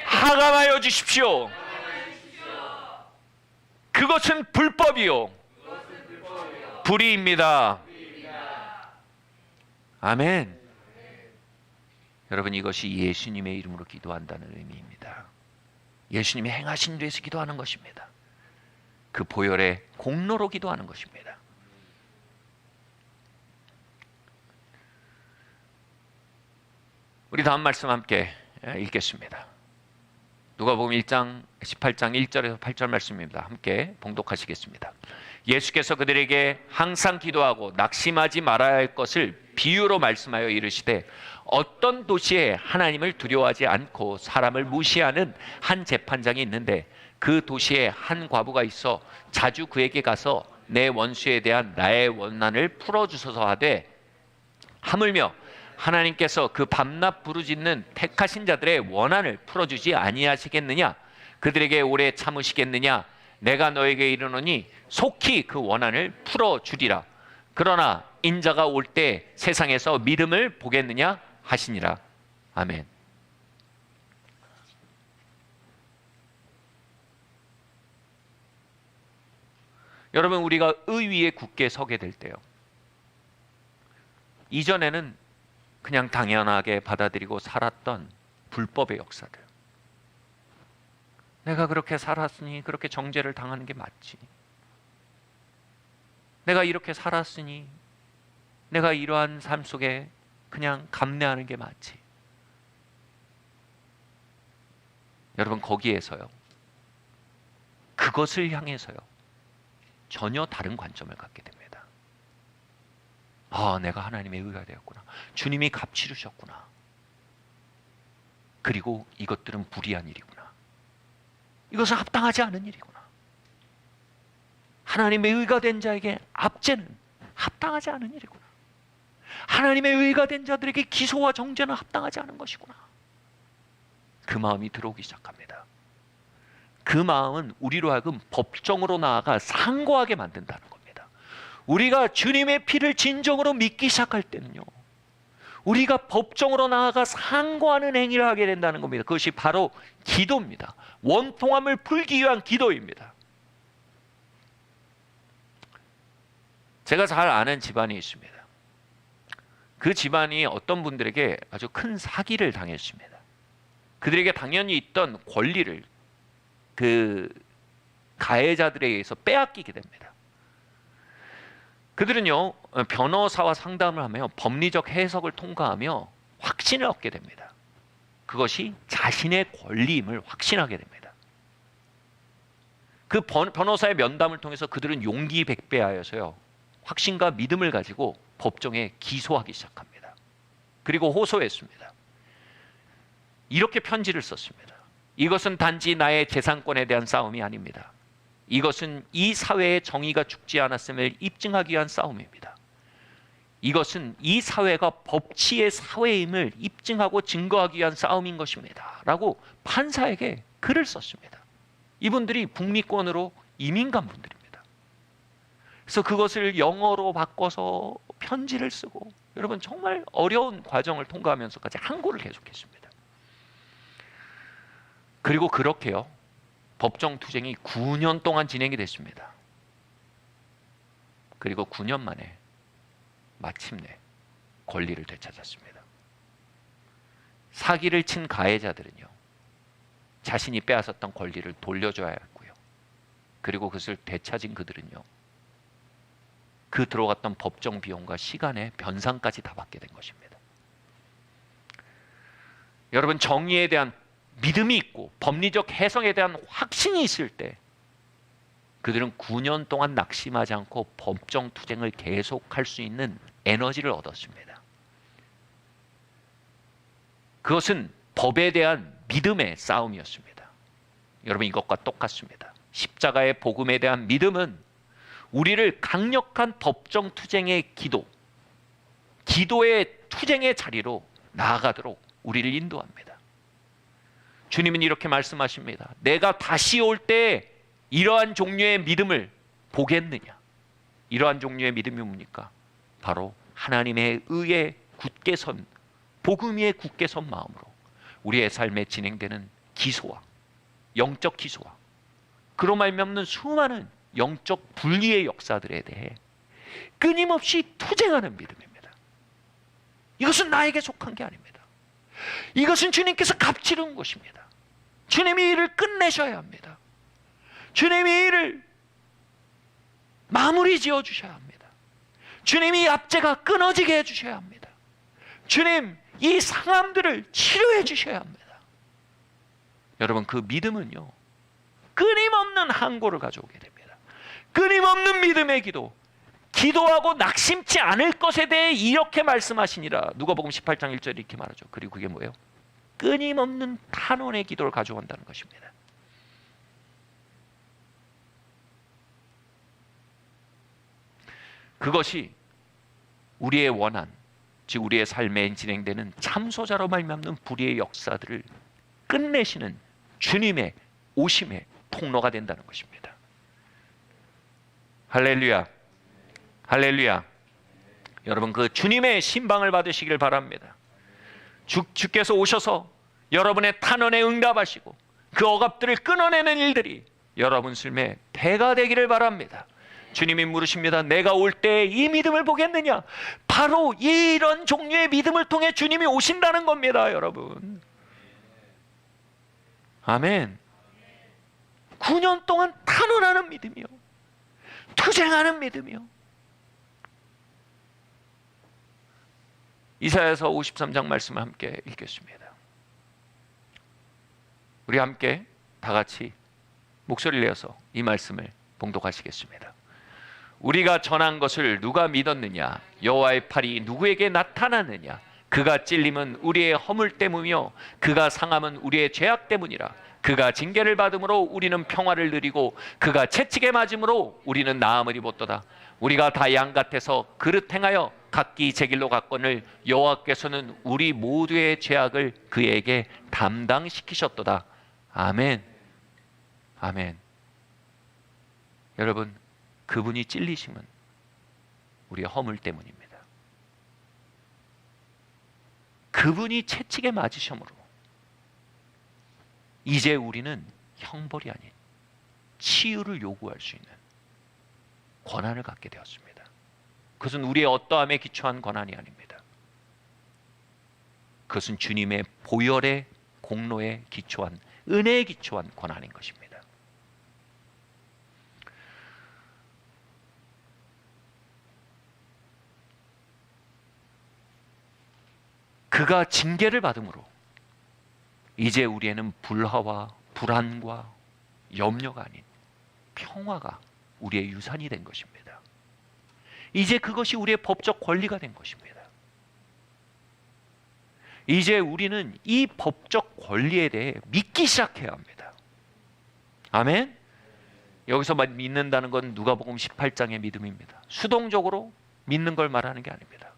하감하여 주십시오. 그것은 불법이요, 불의입니다. 아멘. 여러분, 이것이 예수님의 이름으로 기도한다는 의미입니다. 예수님이 행하신 데서 기도하는 것입니다. 그 보혈의 공로로 기도하는 것입니다. 우리 다음 말씀 함께 읽겠습니다. 누가복음 1장 18장 1절에서 8절 말씀입니다. 함께 봉독하시겠습니다. 예수께서 그들에게 항상 기도하고 낙심하지 말아야 할 것을 비유로 말씀하여 이르시되, 어떤 도시에 하나님을 두려워하지 않고 사람을 무시하는 한 재판장이 있는데, 그 도시에 한 과부가 있어 자주 그에게 가서 내 원수에 대한 나의 원한을 풀어주소서 하되, 하물며 하나님께서 그 밤낮 부르짖는 택하신 자들의 원한을 풀어주지 아니하시겠느냐? 그들에게 오래 참으시겠느냐? 내가 너에게 이르노니 속히 그 원한을 풀어주리라. 그러나 인자가 올 때 세상에서 믿음을 보겠느냐 하시니라. 아멘. 여러분, 우리가 의 위에 굳게 서게 될 때요, 이전에는 그냥 당연하게 받아들이고 살았던 불법의 역사들, 내가 그렇게 살았으니 그렇게 정죄를 당하는 게 맞지, 내가 이렇게 살았으니 내가 이러한 삶 속에 그냥 감내하는 게 맞지. 여러분, 거기에서요, 그것을 향해서요, 전혀 다른 관점을 갖게 됩니다. 아, 내가 하나님의 의가 되었구나. 주님이 값치르셨구나. 그리고 이것들은 불의한 일이구나. 이것은 합당하지 않은 일이구나. 하나님의 의가 된 자에게 압제는 합당하지 않은 일이구나. 하나님의 의가 된 자들에게 기소와 정죄는 합당하지 않은 것이구나. 그 마음이 들어오기 시작합니다. 그 마음은 우리로 하여금 법정으로 나아가 상고하게 만든다는 겁니다. 우리가 주님의 피를 진정으로 믿기 시작할 때는요, 우리가 법정으로 나아가 상고하는 행위를 하게 된다는 겁니다. 그것이 바로 기도입니다. 원통함을 풀기 위한 기도입니다. 제가 잘 아는 집안이 있습니다. 그 집안이 어떤 분들에게 아주 큰 사기를 당했습니다. 그들에게 당연히 있던 권리를 그 가해자들에 의해서 빼앗기게 됩니다. 그들은요, 변호사와 상담을 하며 법리적 해석을 통과하며 확신을 얻게 됩니다. 그것이 자신의 권리임을 확신하게 됩니다. 그 변호사의 면담을 통해서 그들은 용기 백배하여서요, 확신과 믿음을 가지고 법정에 기소하기 시작합니다. 그리고 호소했습니다. 이렇게 편지를 썼습니다. 이것은 단지 나의 재산권에 대한 싸움이 아닙니다. 이것은 이 사회의 정의가 죽지 않았음을 입증하기 위한 싸움입니다. 이것은 이 사회가 법치의 사회임을 입증하고 증거하기 위한 싸움인 것입니다. 라고 판사에게 글을 썼습니다. 이분들이 북미권으로 이민 간 분들입니다. 그래서 그것을 영어로 바꿔서 편지를 쓰고, 여러분 정말 어려운 과정을 통과하면서까지 항고를 계속했습니다. 그리고 그렇게요, 법정 투쟁이 9년 동안 진행이 됐습니다. 그리고 9년 만에 마침내 권리를 되찾았습니다. 사기를 친 가해자들은요, 자신이 빼앗았던 권리를 돌려줘야 했고요. 그리고 그것을 되찾은 그들은요, 그 들어갔던 법정 비용과 시간의 변상까지 다 받게 된 것입니다. 여러분, 정의에 대한 믿음이 있고 법리적 해석에 대한 확신이 있을 때 그들은 9년 동안 낙심하지 않고 법정 투쟁을 계속할 수 있는 에너지를 얻었습니다. 그것은 법에 대한 믿음의 싸움이었습니다. 여러분, 이것과 똑같습니다. 십자가의 복음에 대한 믿음은 우리를 강력한 법정 투쟁의 기도의 투쟁의 자리로 나아가도록 우리를 인도합니다. 주님은 이렇게 말씀하십니다. 내가 다시 올 때 이러한 종류의 믿음을 보겠느냐? 이러한 종류의 믿음이 뭡니까? 바로 하나님의 의에 굳게 선, 복음 위에 굳게 선 마음으로 우리의 삶에 진행되는 기소와 영적 기소와 그로 말미암는 수많은 영적 분리의 역사들에 대해 끊임없이 투쟁하는 믿음입니다. 이것은 나에게 속한 게 아닙니다. 이것은 주님께서 값지른 것입니다. 주님이 이를 끝내셔야 합니다. 주님이 이를 마무리 지어 주셔야 합니다. 주님이 압제가 끊어지게 해 주셔야 합니다. 주님, 이 상함들을 치료해 주셔야 합니다. 여러분, 그 믿음은요, 끊임없는 항고를 가져오게 됩니다. 끊임없는 믿음의 기도, 기도하고 낙심치 않을 것에 대해 이렇게 말씀하시니라. 누가복음 18장 1절에 이렇게 말하죠. 그리고 그게 뭐예요? 끊임없는 탄원의 기도를 가져온다는 것입니다. 그것이 우리의 원한, 즉 우리의 삶에 진행되는 참소자로 말미암는 불의의 역사들을 끝내시는 주님의 오심의 통로가 된다는 것입니다. 할렐루야, 할렐루야. 여러분, 그 주님의 신방을 받으시길 바랍니다. 주께서 오셔서 여러분의 탄원에 응답하시고 그 억압들을 끊어내는 일들이 여러분 삶에 배가 되기를 바랍니다. 주님이 물으십니다. 내가 올 때 이 믿음을 보겠느냐? 바로 이런 종류의 믿음을 통해 주님이 오신다는 겁니다, 여러분. 아멘. 9년 동안 탄원하는 믿음이요, 투쟁하는 믿음이요. 이사야서 53장 말씀을 함께 읽겠습니다. 우리 함께 다 같이 목소리를 내어서 이 말씀을 봉독하시겠습니다. 우리가 전한 것을 누가 믿었느냐? 여호와의 팔이 누구에게 나타났느냐? 그가 찔림은 우리의 허물 때문이며 그가 상함은 우리의 죄악 때문이라. 그가 징계를 받음으로 우리는 평화를 누리고 그가 채찍에 맞음으로 우리는 나음을 입었도다. 우리가 다 양 같아서 그릇 행하여 각기 제 길로 갔거늘 여호와께서는 우리 모두의 죄악을 그에게 담당시키셨도다. 아멘. 아멘. 여러분, 그분이 찔리심은 우리의 허물 때문입니다. 그분이 채찍에 맞으심으로 이제 우리는 형벌이 아닌 치유를 요구할 수 있는 권한을 갖게 되었습니다. 그것은 우리의 어떠함에 기초한 권한이 아닙니다. 그것은 주님의 보혈의 공로에 기초한, 은혜에 기초한 권한인 것입니다. 그가 징계를 받음으로 이제 우리에는 불화와 불안과 염려가 아닌 평화가 우리의 유산이 된 것입니다. 이제 그것이 우리의 법적 권리가 된 것입니다. 이제 우리는 이 법적 권리에 대해 믿기 시작해야 합니다. 아멘. 여기서 믿는다는 건 누가복음 18장의 믿음입니다. 수동적으로 믿는 걸 말하는 게 아닙니다.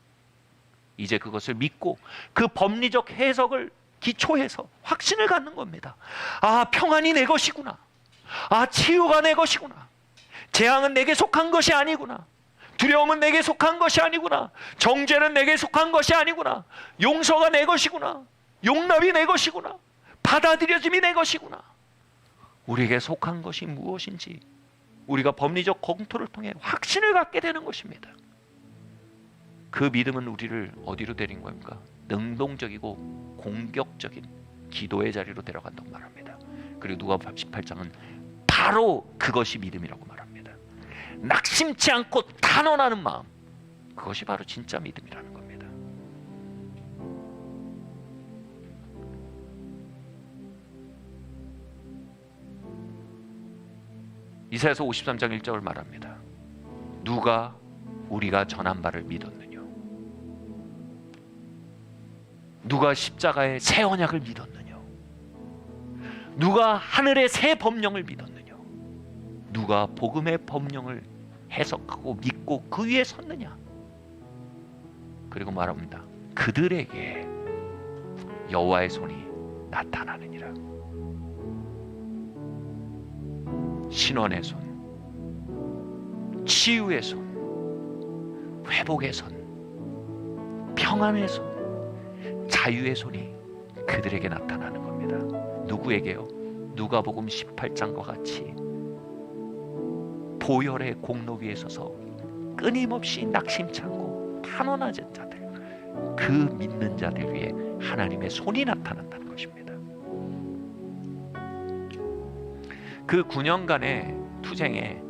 이제 그것을 믿고 그 법리적 해석을 기초해서 확신을 갖는 겁니다. 아, 평안이 내 것이구나. 아, 치유가 내 것이구나. 재앙은 내게 속한 것이 아니구나. 두려움은 내게 속한 것이 아니구나. 정죄는 내게 속한 것이 아니구나. 용서가 내 것이구나. 용납이 내 것이구나. 받아들여짐이 내 것이구나. 우리에게 속한 것이 무엇인지 우리가 법리적 검토를 통해 확신을 갖게 되는 것입니다. 그 믿음은 우리를 어디로 데린 겁니까? 능동적이고 공격적인 기도의 자리로 데려간다고 말합니다. 그리고 누가복음 18장은 바로 그것이 믿음이라고 말합니다. 낙심치 않고 단언하는 마음, 그것이 바로 진짜 믿음이라는 겁니다. 이사야서 53장 1절을 말합니다. 누가 우리가 전한 바를 믿었느냐? 누가 십자가의 새 언약을 믿었느냐? 누가 하늘의 새 법령을 믿었느냐? 누가 복음의 법령을 해석하고 믿고 그 위에 섰느냐? 그리고 말합니다. 그들에게 여호와의 손이 나타나느니라. 신원의 손, 치유의 손, 회복의 손, 평안의 손, 자유의 손이 그들에게 나타나는 겁니다. 누구에게요? 누가복음 18장과 같이 보혈의 공로 위에 서서 끊임없이 낙심찮고 탄원하는 자들, 그 믿는 자들 위에 하나님의 손이 나타난다는 것입니다. 그 9년간의 투쟁에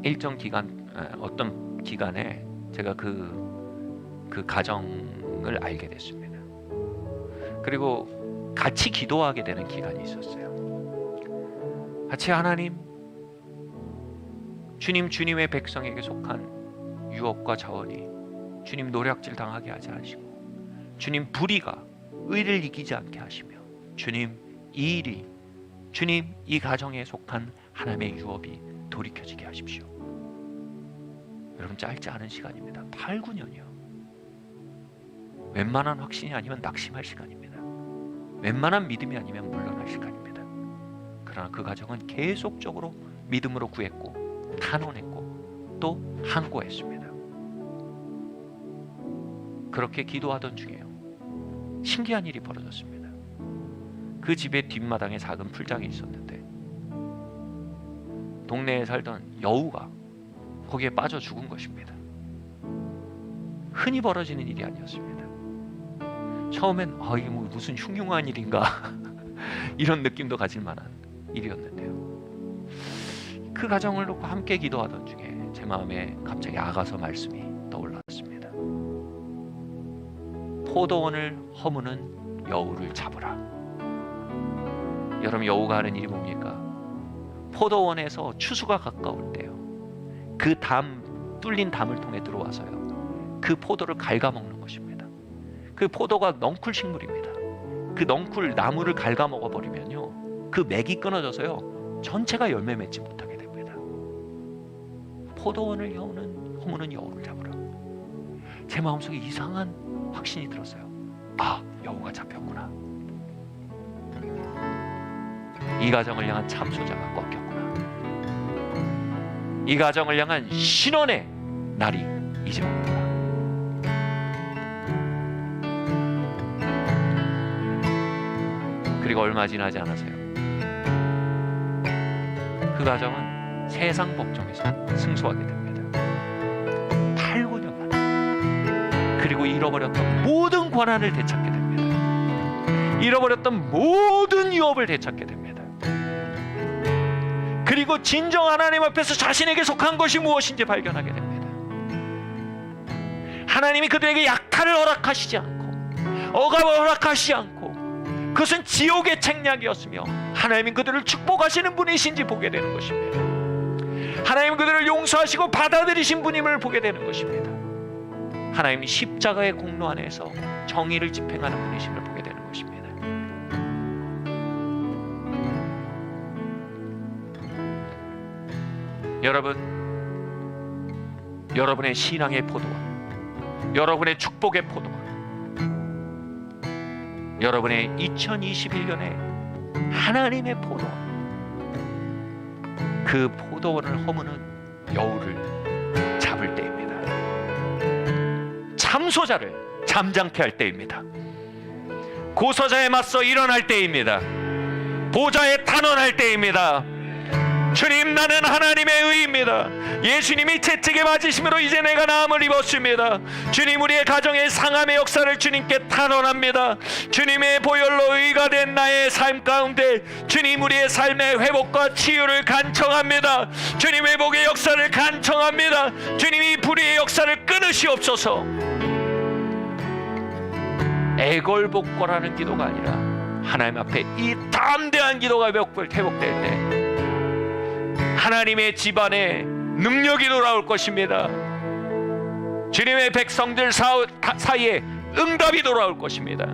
일정 기간, 어떤 기간에 제가 그 가정을 알게 됐습니다. 그리고 같이 기도하게 되는 기간이 있었어요. 같이 하나님, 주님의 백성에게 속한 유업과 자원이 주님 노략질 당하게 하지 않으시고, 주님 불의가 의를 이기지 않게 하시며, 주님 이 일이, 주님 이 가정에 속한 하나님의 유업이 돌이켜지게 하십시오. 여러분, 짧지 않은 시간입니다. 8, 9년이요. 웬만한 확신이 아니면 낙심할 시간입니다. 웬만한 믿음이 아니면 물러날 시간입니다. 그러나 그 가정은 계속적으로 믿음으로 구했고 탄원했고 또 항고했습니다. 그렇게 기도하던 중에요, 신기한 일이 벌어졌습니다. 그 집의 뒷마당에 작은 풀장이 있었는데 동네에 살던 여우가 거기에 빠져 죽은 것입니다. 흔히 벌어지는 일이 아니었습니다. 처음엔 이게 무슨 흉흉한 일인가 이런 느낌도 가질 만한 일이었는데요, 그 가정을 놓고 함께 기도하던 중에 제 마음에 갑자기 아가서 말씀이 떠올랐습니다. 포도원을 허무는 여우를 잡으라. 여러분, 여우가 하는 일이 뭡니까? 포도원에서 추수가 가까울 때요, 그 뚫린 담을 통해 들어와서요, 그 포도를 갉아먹는 것입니다. 그 포도가 넝쿨 식물입니다. 그 넝쿨 나무를 갉아먹어 버리면요, 그 맥이 끊어져서요, 전체가 열매 맺지 못하게 됩니다. 포도원을 허무는 여우를 잡으라. 제 마음속에 이상한 확신이 들었어요. 아, 여우가 잡혔구나. 이 가정을 향한 참소자가 꺾였구나. 이 가정을 향한 신원의 날이 이제 온구나. 그리고 얼마 지나지 않아서요, 그 가정은 세상 법정에서 승소하게 됩니다. 8, 9년간. 그리고 잃어버렸던 모든 권한을 되찾게 됩니다. 잃어버렸던 모든 유업을 되찾게 됩니다. 그리고 진정 하나님 앞에서 자신에게 속한 것이 무엇인지 발견하게 됩니다. 하나님이 그들에게 약탈을 허락하시지 않고, 억압을 허락하시지 않고, 그것은 지옥의 책략이었으며 하나님이 그들을 축복하시는 분이신지 보게 되는 것입니다. 하나님이 그들을 용서하시고 받아들이신 분임을 보게 되는 것입니다. 하나님이 십자가의 공로 안에서 정의를 집행하는 분이심을 보게 되는 것입니다. 여러분, 여러분의 신앙의 포도원, 여러분의 축복의 포도원, 여러분의 2021년에 하나님의 포도원, 그 포도원을 허무는 여우를 잡을 때입니다. 참소자를 잠잠케 할 때입니다. 고소자에 맞서 일어날 때입니다. 보좌에 탄원할 때입니다. 주님, 나는 하나님의 의입니다. 예수님이 채찍에 맞으심으로 이제 내가 나음을 입었습니다. 주님, 우리의 가정의 상함의 역사를 주님께 탄원합니다. 주님의 보혈로 의가 된 나의 삶 가운데 주님, 우리의 삶의 회복과 치유를 간청합니다. 주님, 회복의 역사를 간청합니다. 주님이 불의의 역사를 끊으시옵소서. 애걸복걸하는 기도가 아니라 하나님 앞에 이 담대한 기도가 회복될 때 하나님의 집안에 능력이 돌아올 것입니다. 주님의 백성들 사이에 응답이 돌아올 것입니다.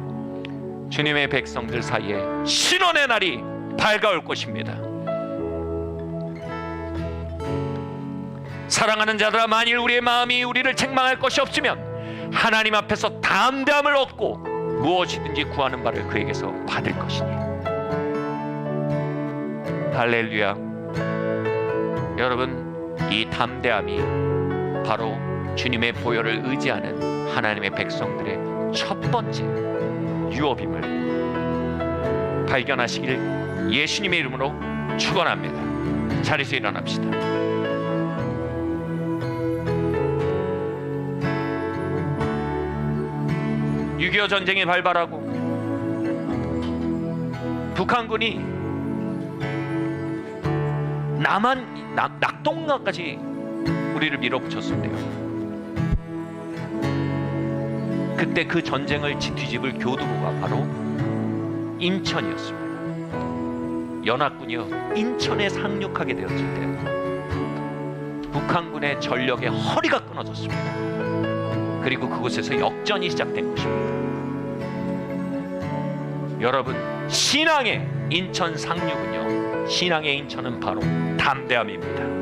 주님의 백성들 사이에 신원의 날이 밝아올 것입니다. 사랑하는 자들아, 만일 우리의 마음이 우리를 책망할 것이 없으면 하나님 앞에서 담대함을 얻고 무엇이든지 구하는 바를 그에게서 받을 것이니. 할렐루야. 여러분, 이 담대함이 바로 주님의 보혈을 의지하는 하나님의 백성들의 첫 번째 유업임을 발견하시길 예수님의 이름으로 축원합니다. 자리에서 일어납시다. (6.25) 전쟁이 발발하고 북한군이 낙동강까지 우리를 밀어붙였는데요, 그때 그 전쟁을 뒤집을 교두보가 바로 인천이었습니다. 연합군이요, 인천에 상륙하게 되었을 때 북한군의 전력의 허리가 끊어졌습니다. 그리고 그곳에서 역전이 시작된 것입니다. 여러분, 신앙의 인천 상륙은요, 신앙의 인천은 바로 담대함입니다.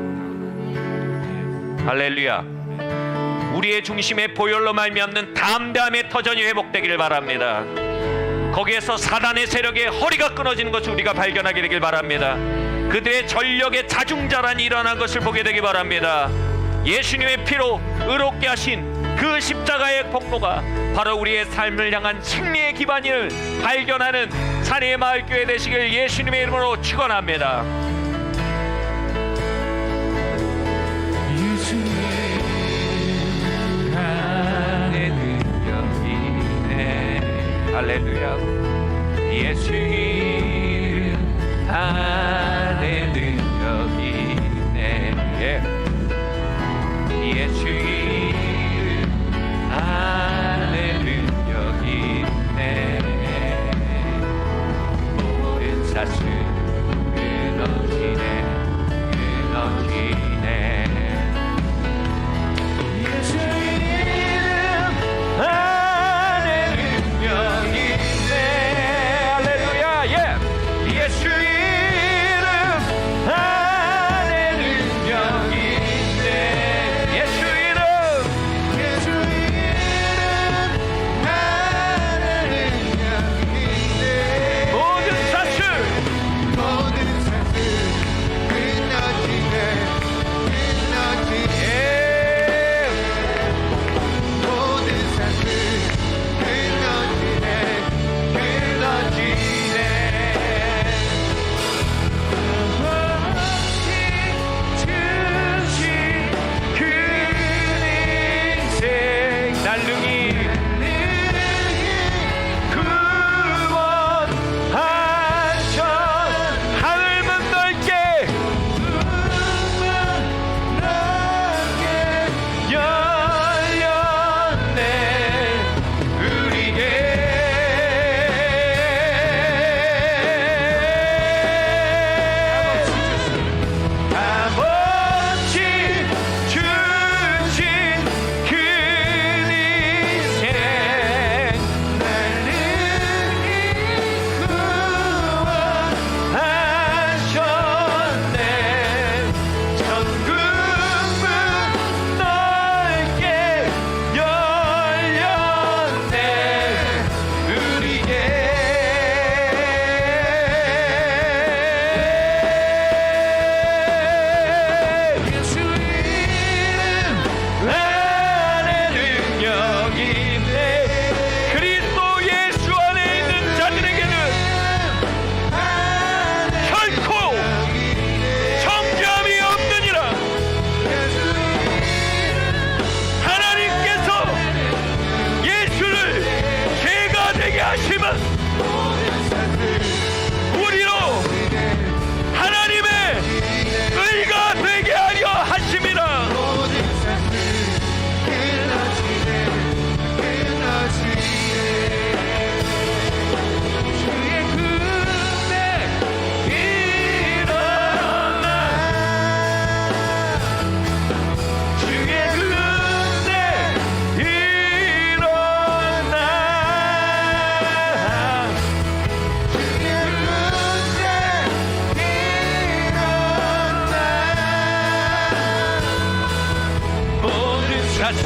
할렐루야. 우리의 중심에 보혈로 말미암는 담대함의 터전이 회복되기를 바랍니다. 거기에서 사단의 세력의 허리가 끊어지는 것을 우리가 발견하게 되길 바랍니다. 그들의 전력의 자중자란이 일어난 것을 보게 되길 바랍니다. 예수님의 피로 의롭게 하신 그 십자가의 폭로가 바로 우리의 삶을 향한 승리의 기반을 발견하는 산의 마을교회 되시길 예수님의 이름으로 축원합니다. 할렐루야. 예수 이름 안에 능력이 있네. 예수 이름 안에 능력이 있네. 모든 사슬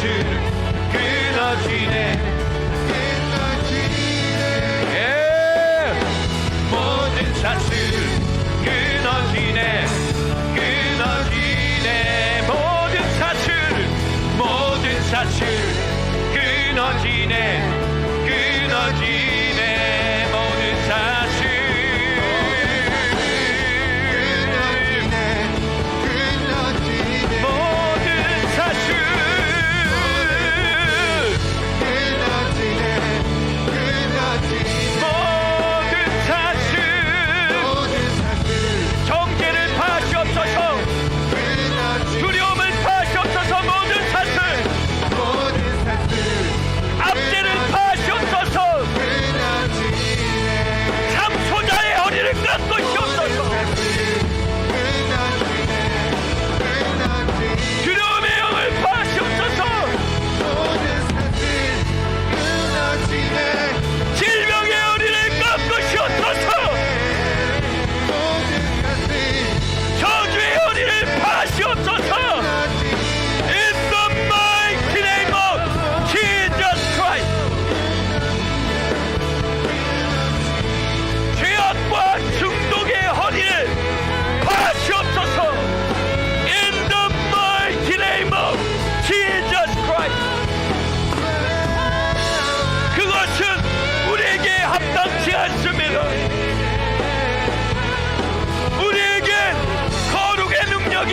사슬 끊어지네. 예, 모든 사슬 끊어지네. 끊어지네. 모든 사슬, 모든 사슬 끊어지네. 끊어지네. 모든 사슬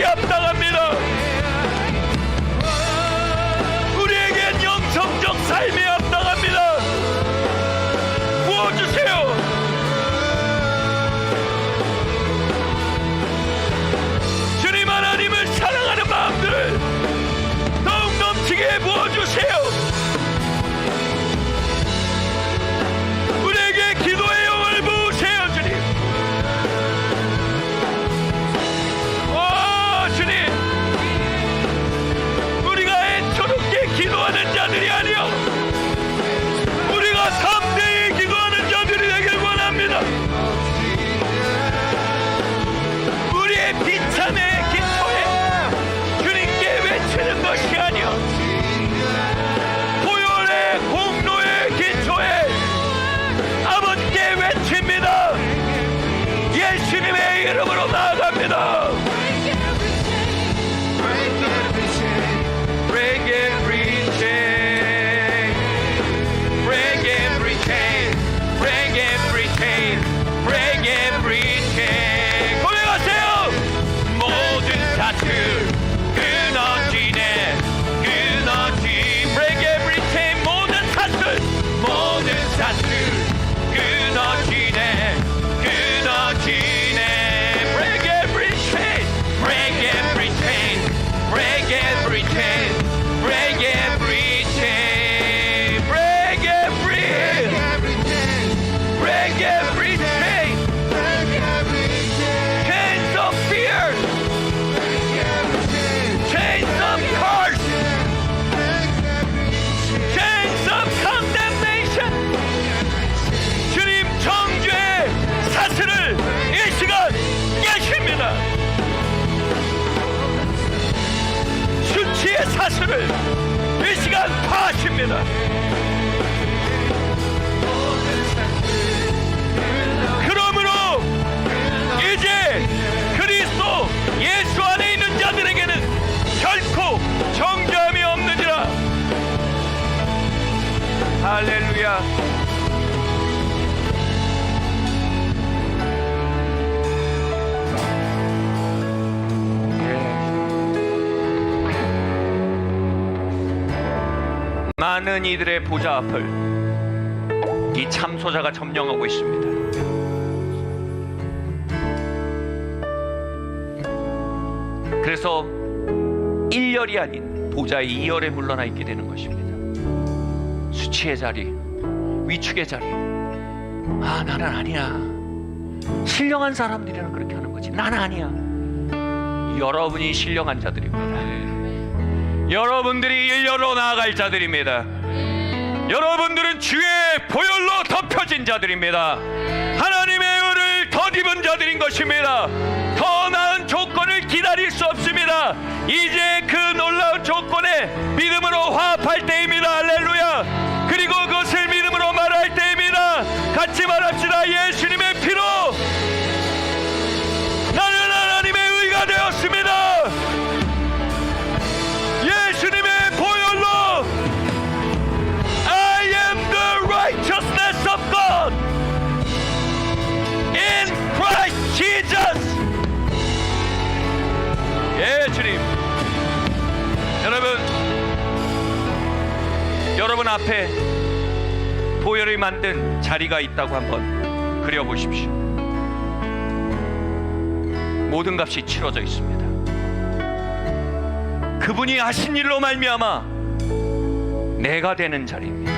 합당합니다. 우리에겐 영성적 삶에 합당합니다. 부어주세요. 주님 하나님을 사랑하는 마음들을 더욱 넘치게 부어주세요. 우리에게 기도의 영을 부으세요. 주님, 기도하는 자들이 아니요, 우리가 3대에 기도하는 자들이 되길 원합니다. 우리의 비참의 기초에 주님께 외치는 것이 아니요, 고열의 공로의 기초에 아버지께 외칩니다. 예수님의 이름으로 나아갑니다. Break every chain, break every chain, break every chain, break every chain. 고백하세요. 모든 사슬 끊어지네. 끊어지. Break every chain. 모든 사슬, 모든 사슬 끊어지네. 끊어지네. Break every chain, break every chain, break every chain. Break every chain, break every chain, break every chain, chains of fear, chains of curse, chains of condemnation. 주님 정죄의 사슬을 이 시간 깨십니다. 수치의 사슬을 이 시간 파하십니다. 그러므로 이제 그리스도 예수 안에 있는 자들에게는 결코 정죄함이 없느니라. 할렐루야. 많은 이들의 보좌 앞을 이 참소자가 점령하고 있습니다. 그래서 1열이 아닌 보좌의 2열에 물러나 있게 되는 것입니다. 수치의 자리, 위축의 자리. 아, 나는 아니야. 신령한 사람들이랑 그렇게 하는 거지. 나는 아니야. 여러분이 신령한 자들입니다. 여러분들이 일렬로 나아갈 자들입니다. 여러분들은 주의 보혈로 덮여진 자들입니다. 하나님의 의를 덧입은 자들인 것입니다. 더 나은 조건을 기다릴 수 없습니다. 우리가 이제 그 놀라운 조건에 믿음으로 화합할 때입니다. 할렐루야. 그리고 그것을 믿음으로 말할 때입니다. 같이 말합시다. 예수님의 피로 나는 하나님의 의가 되었습니다. 예수님의 보혈로 I am the righteousness of God in Christ Jesus. 예, 주님. 여러분 앞에 보혈이 만든 자리가 있다고 한번 그려보십시오. 모든 값이 치러져 있습니다. 그분이 하신 일로 말미암아 내가 되는 자리입니다.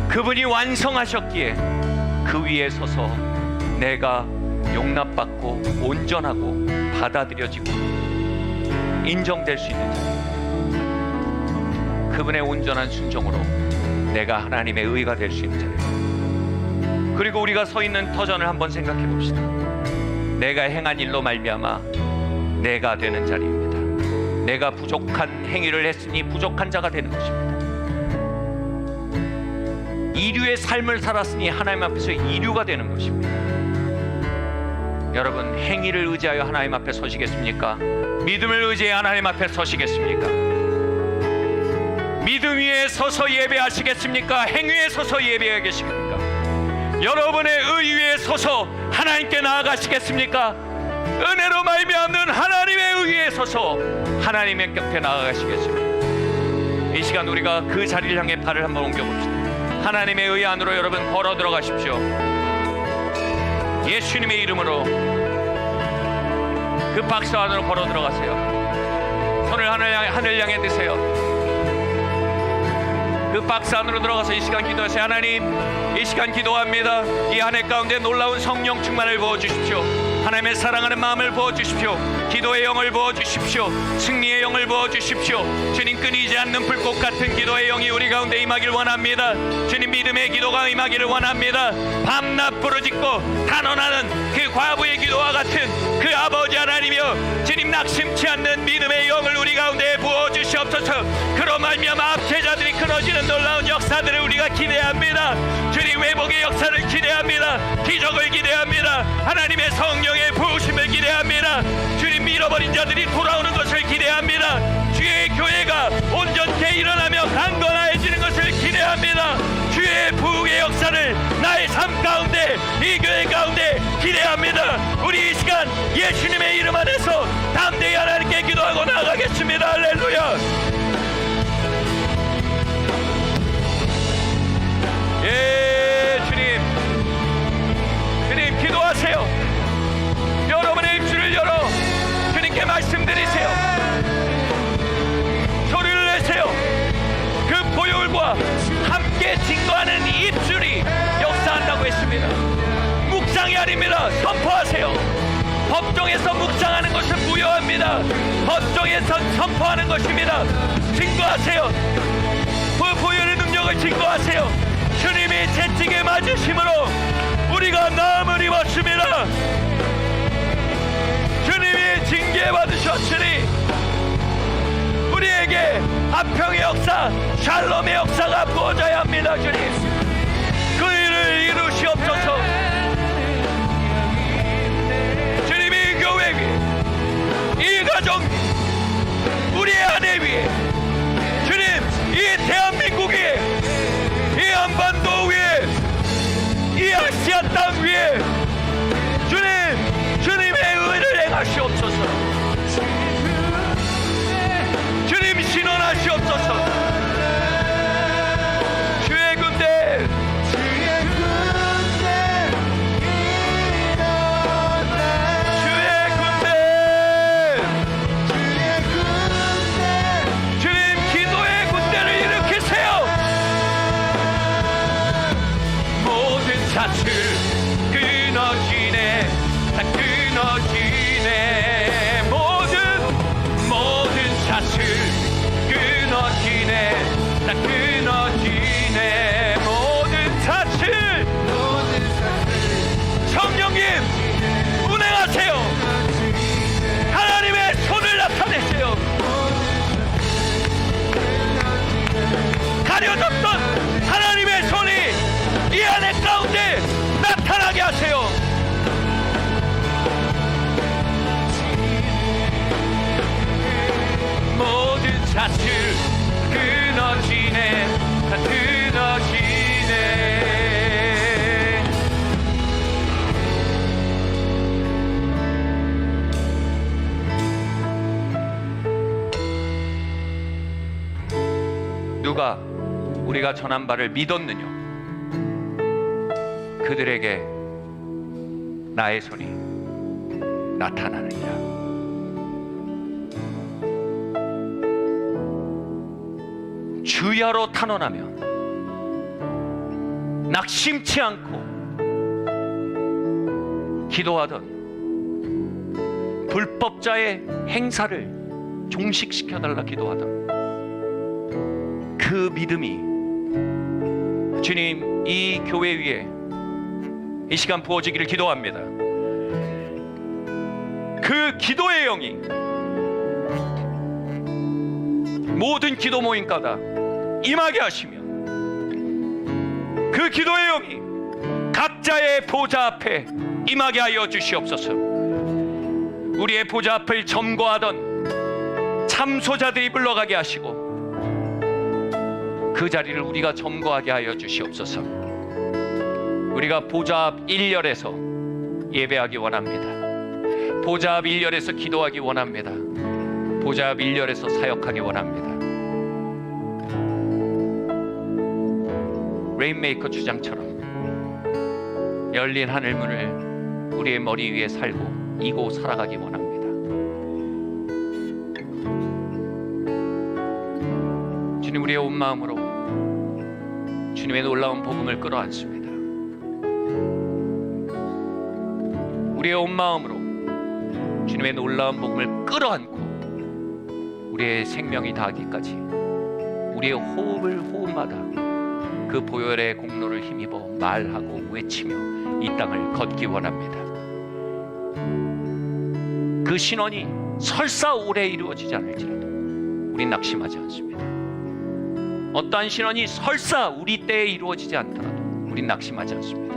그분이 완성하셨기에 그 위에 서서 내가 용납받고 온전하고 받아들여지고 인정될 수 있는 자리, 그분의 온전한 순종으로 내가 하나님의 의가 될 수 있는 자리. 그리고 우리가 서 있는 터전을 한번 생각해 봅시다. 내가 행한 일로 말미암아 내가 되는 자리입니다. 내가 부족한 행위를 했으니 부족한 자가 되는 것입니다. 이류의 삶을 살았으니 하나님 앞에서 이류가 되는 것입니다. 여러분, 행위를 의지하여 하나님 앞에 서시겠습니까? 믿음을 의지하여 하나님 앞에 서시겠습니까? 믿음 위에 서서 예배하시겠습니까? 행 위에 서서 예배하겠습니까? 여러분의 의 위에 서서 하나님께 나아가시겠습니까? 은혜로 말미암는 하나님의 의 위에 서서 하나님의 곁에 나아가시겠습니까? 이 시간 우리가 그 자리를 향해 발을 한번 옮겨봅시다. 하나님의 의 안으로 여러분 걸어 들어가십시오. 예수님의 이름으로 그 박스 안으로 걸어 들어가세요. 손을 하늘 향해 드세요. 그 박스 안으로 들어가서 이 시간 기도하세요. 하나님, 이 시간 기도합니다. 이 한 해 가운데 놀라운 성령 충만을 부어주십시오. 하나님의 사랑하는 마음을 부어주십시오. 기도의 영을 부어주십시오. 승리의 영을 부어주십시오. 주님, 끊이지 않는 불꽃 같은 기도의 영이 우리 가운데 임하길 원합니다. 주님, 믿음의 기도가 임하기를 원합니다. 밤낮 부르짖고 단언하는 그 과부의 기도와 같은 그 아버지 하나님이여, 주님, 낙심치 않는 믿음의 영을 우리 가운데 부어주시옵소서. 그로 말미암아 압제자들이 끊어지는 놀라운 역사들을 우리가 기대합니다. 주님, 회복의 역사를 기대합니다. 기적을 기대합니다. 하나님의 성령의 부으심을 기대합니다. 주님, 잃어버린 자들이 돌아오는 것을 기대합니다. 주의 교회가 온전케 일어나며 강건해지는 것을 기대합니다. 주의 부흥의 역사를 나의 삶 가운데, 이 교회 가운데 기대합니다. 우리 이 시간 예수님의 이름 안에서 담대히 하나님께 기도하고 나아가겠습니다. 할렐루야. 예, 주님, 주님, 기도하세요. 여러분의 입술을 열어 주님께 말씀드리세요. 소리를 내세요. 그 보혈과 함께 증거하는 입술이 역사한다고 했습니다. 묵상이 아닙니다. 선포하세요. 법정에서 묵상하는 것은 무효합니다. 법정에서 선포하는 것입니다. 증거하세요. 그 보혈의 능력을 증거하세요. 주님이 채찍에 맞으심으로 우리가 나음을 입었습니다. 주님이 징계받으셨으니 우리에게 화평의 역사, 샬롬의 역사가 부어져야 합니다. 주님, 그 일을 이루시옵소서. 주님이 이 교회 위에, 이 가정 위에, 우리의 아내 위에, 주님, 이 대한민국 위에, 이 한반도 위에, 이 아시아 땅 위에 주님, 주님의 의를 행하시옵소서. 주님, 신원하시옵소서. 주의 군대, 주의 군대, 주님, 기도의 군대를 일으키세요. 모든 샷을 끊어지네, 다 끊어지네. 모든 샷을 끊어지네, 다 끊어지네. 모든 샷을. 성령님, 운행하세요. 하나님의 손을 누가 우리가 전한 바를 믿었느냐? 그들에게 나의 손이 나타나느니라. 주야로 탄원하면 낙심치 않고 기도하던 불법자의 행사를 종식시켜달라 기도하던 그 믿음이 주님 이 교회 위에 이 시간 부어지기를 기도합니다. 그 기도의 영이 모든 기도 모임마다 임하게 하시며 그 기도의 영이 각자의 보좌 앞에 임하게 하여 주시옵소서. 우리의 보좌 앞을 점거하던 참소자들이 물러가게 하시고 그 자리를 우리가 점거하게 하여 주시옵소서. 우리가 보좌 앞 1열에서 예배하기 원합니다. 보좌 앞 1열에서 기도하기 원합니다. 보좌 앞 1열에서 사역하기 원합니다. 레인메이커 주장처럼 열린 하늘문을 우리의 머리 위에 살고 이고 살아가기 원합니다. 주님, 우리의 온 마음으로 주님의 놀라운 복음을 끌어안습니다. 우리의 온 마음으로 주님의 놀라운 복음을 끌어안고 우리의 생명이 다하기까지 우리의 호흡마다 그 보혈의 공로를 힘입어 말하고 외치며 이 땅을 걷기 원합니다. 그 신원이 설사 오래 이루어지지 않을지라도 우린 낙심하지 않습니다. 어떠한 신원이 설사 우리 때에 이루어지지 않더라도 우린 낙심하지 않습니다.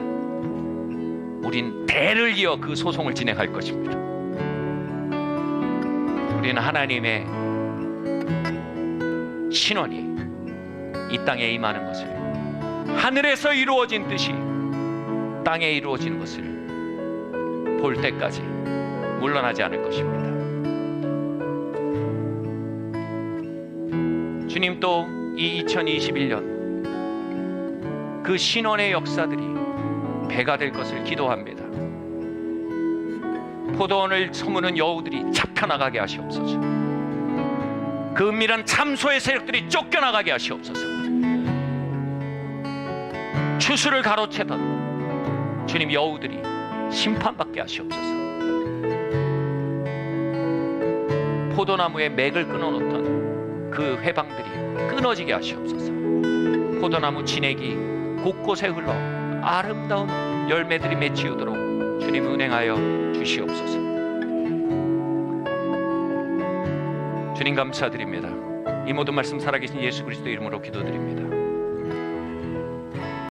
우린 대를 이어 그 소송을 진행할 것입니다. 우리는 하나님의 신원이 이 땅에 임하는 것을, 하늘에서 이루어진 뜻이 땅에 이루어지는 것을 볼 때까지 물러나지 않을 것입니다. 주님, 또 이 2021년 그 신원의 역사들이 배가 될 것을 기도합니다. 포도원을 서무는 여우들이 잡혀나가게 하시옵소서. 그 은밀한 참소의 세력들이 쫓겨나가게 하시옵소서. 추수를 가로채던 주님 여우들이 심판받게 하시옵소서. 포도나무에 맥을 끊어놓던 그 회방들이 끊어지게 하시옵소서. 포도나무 진액이 곳곳에 흘러 아름다운 열매들이 맺히우도록 주님 은행하여 주시옵소서. 주님 감사드립니다. 이 모든 말씀 살아계신 예수 그리스도 이름으로 기도드립니다.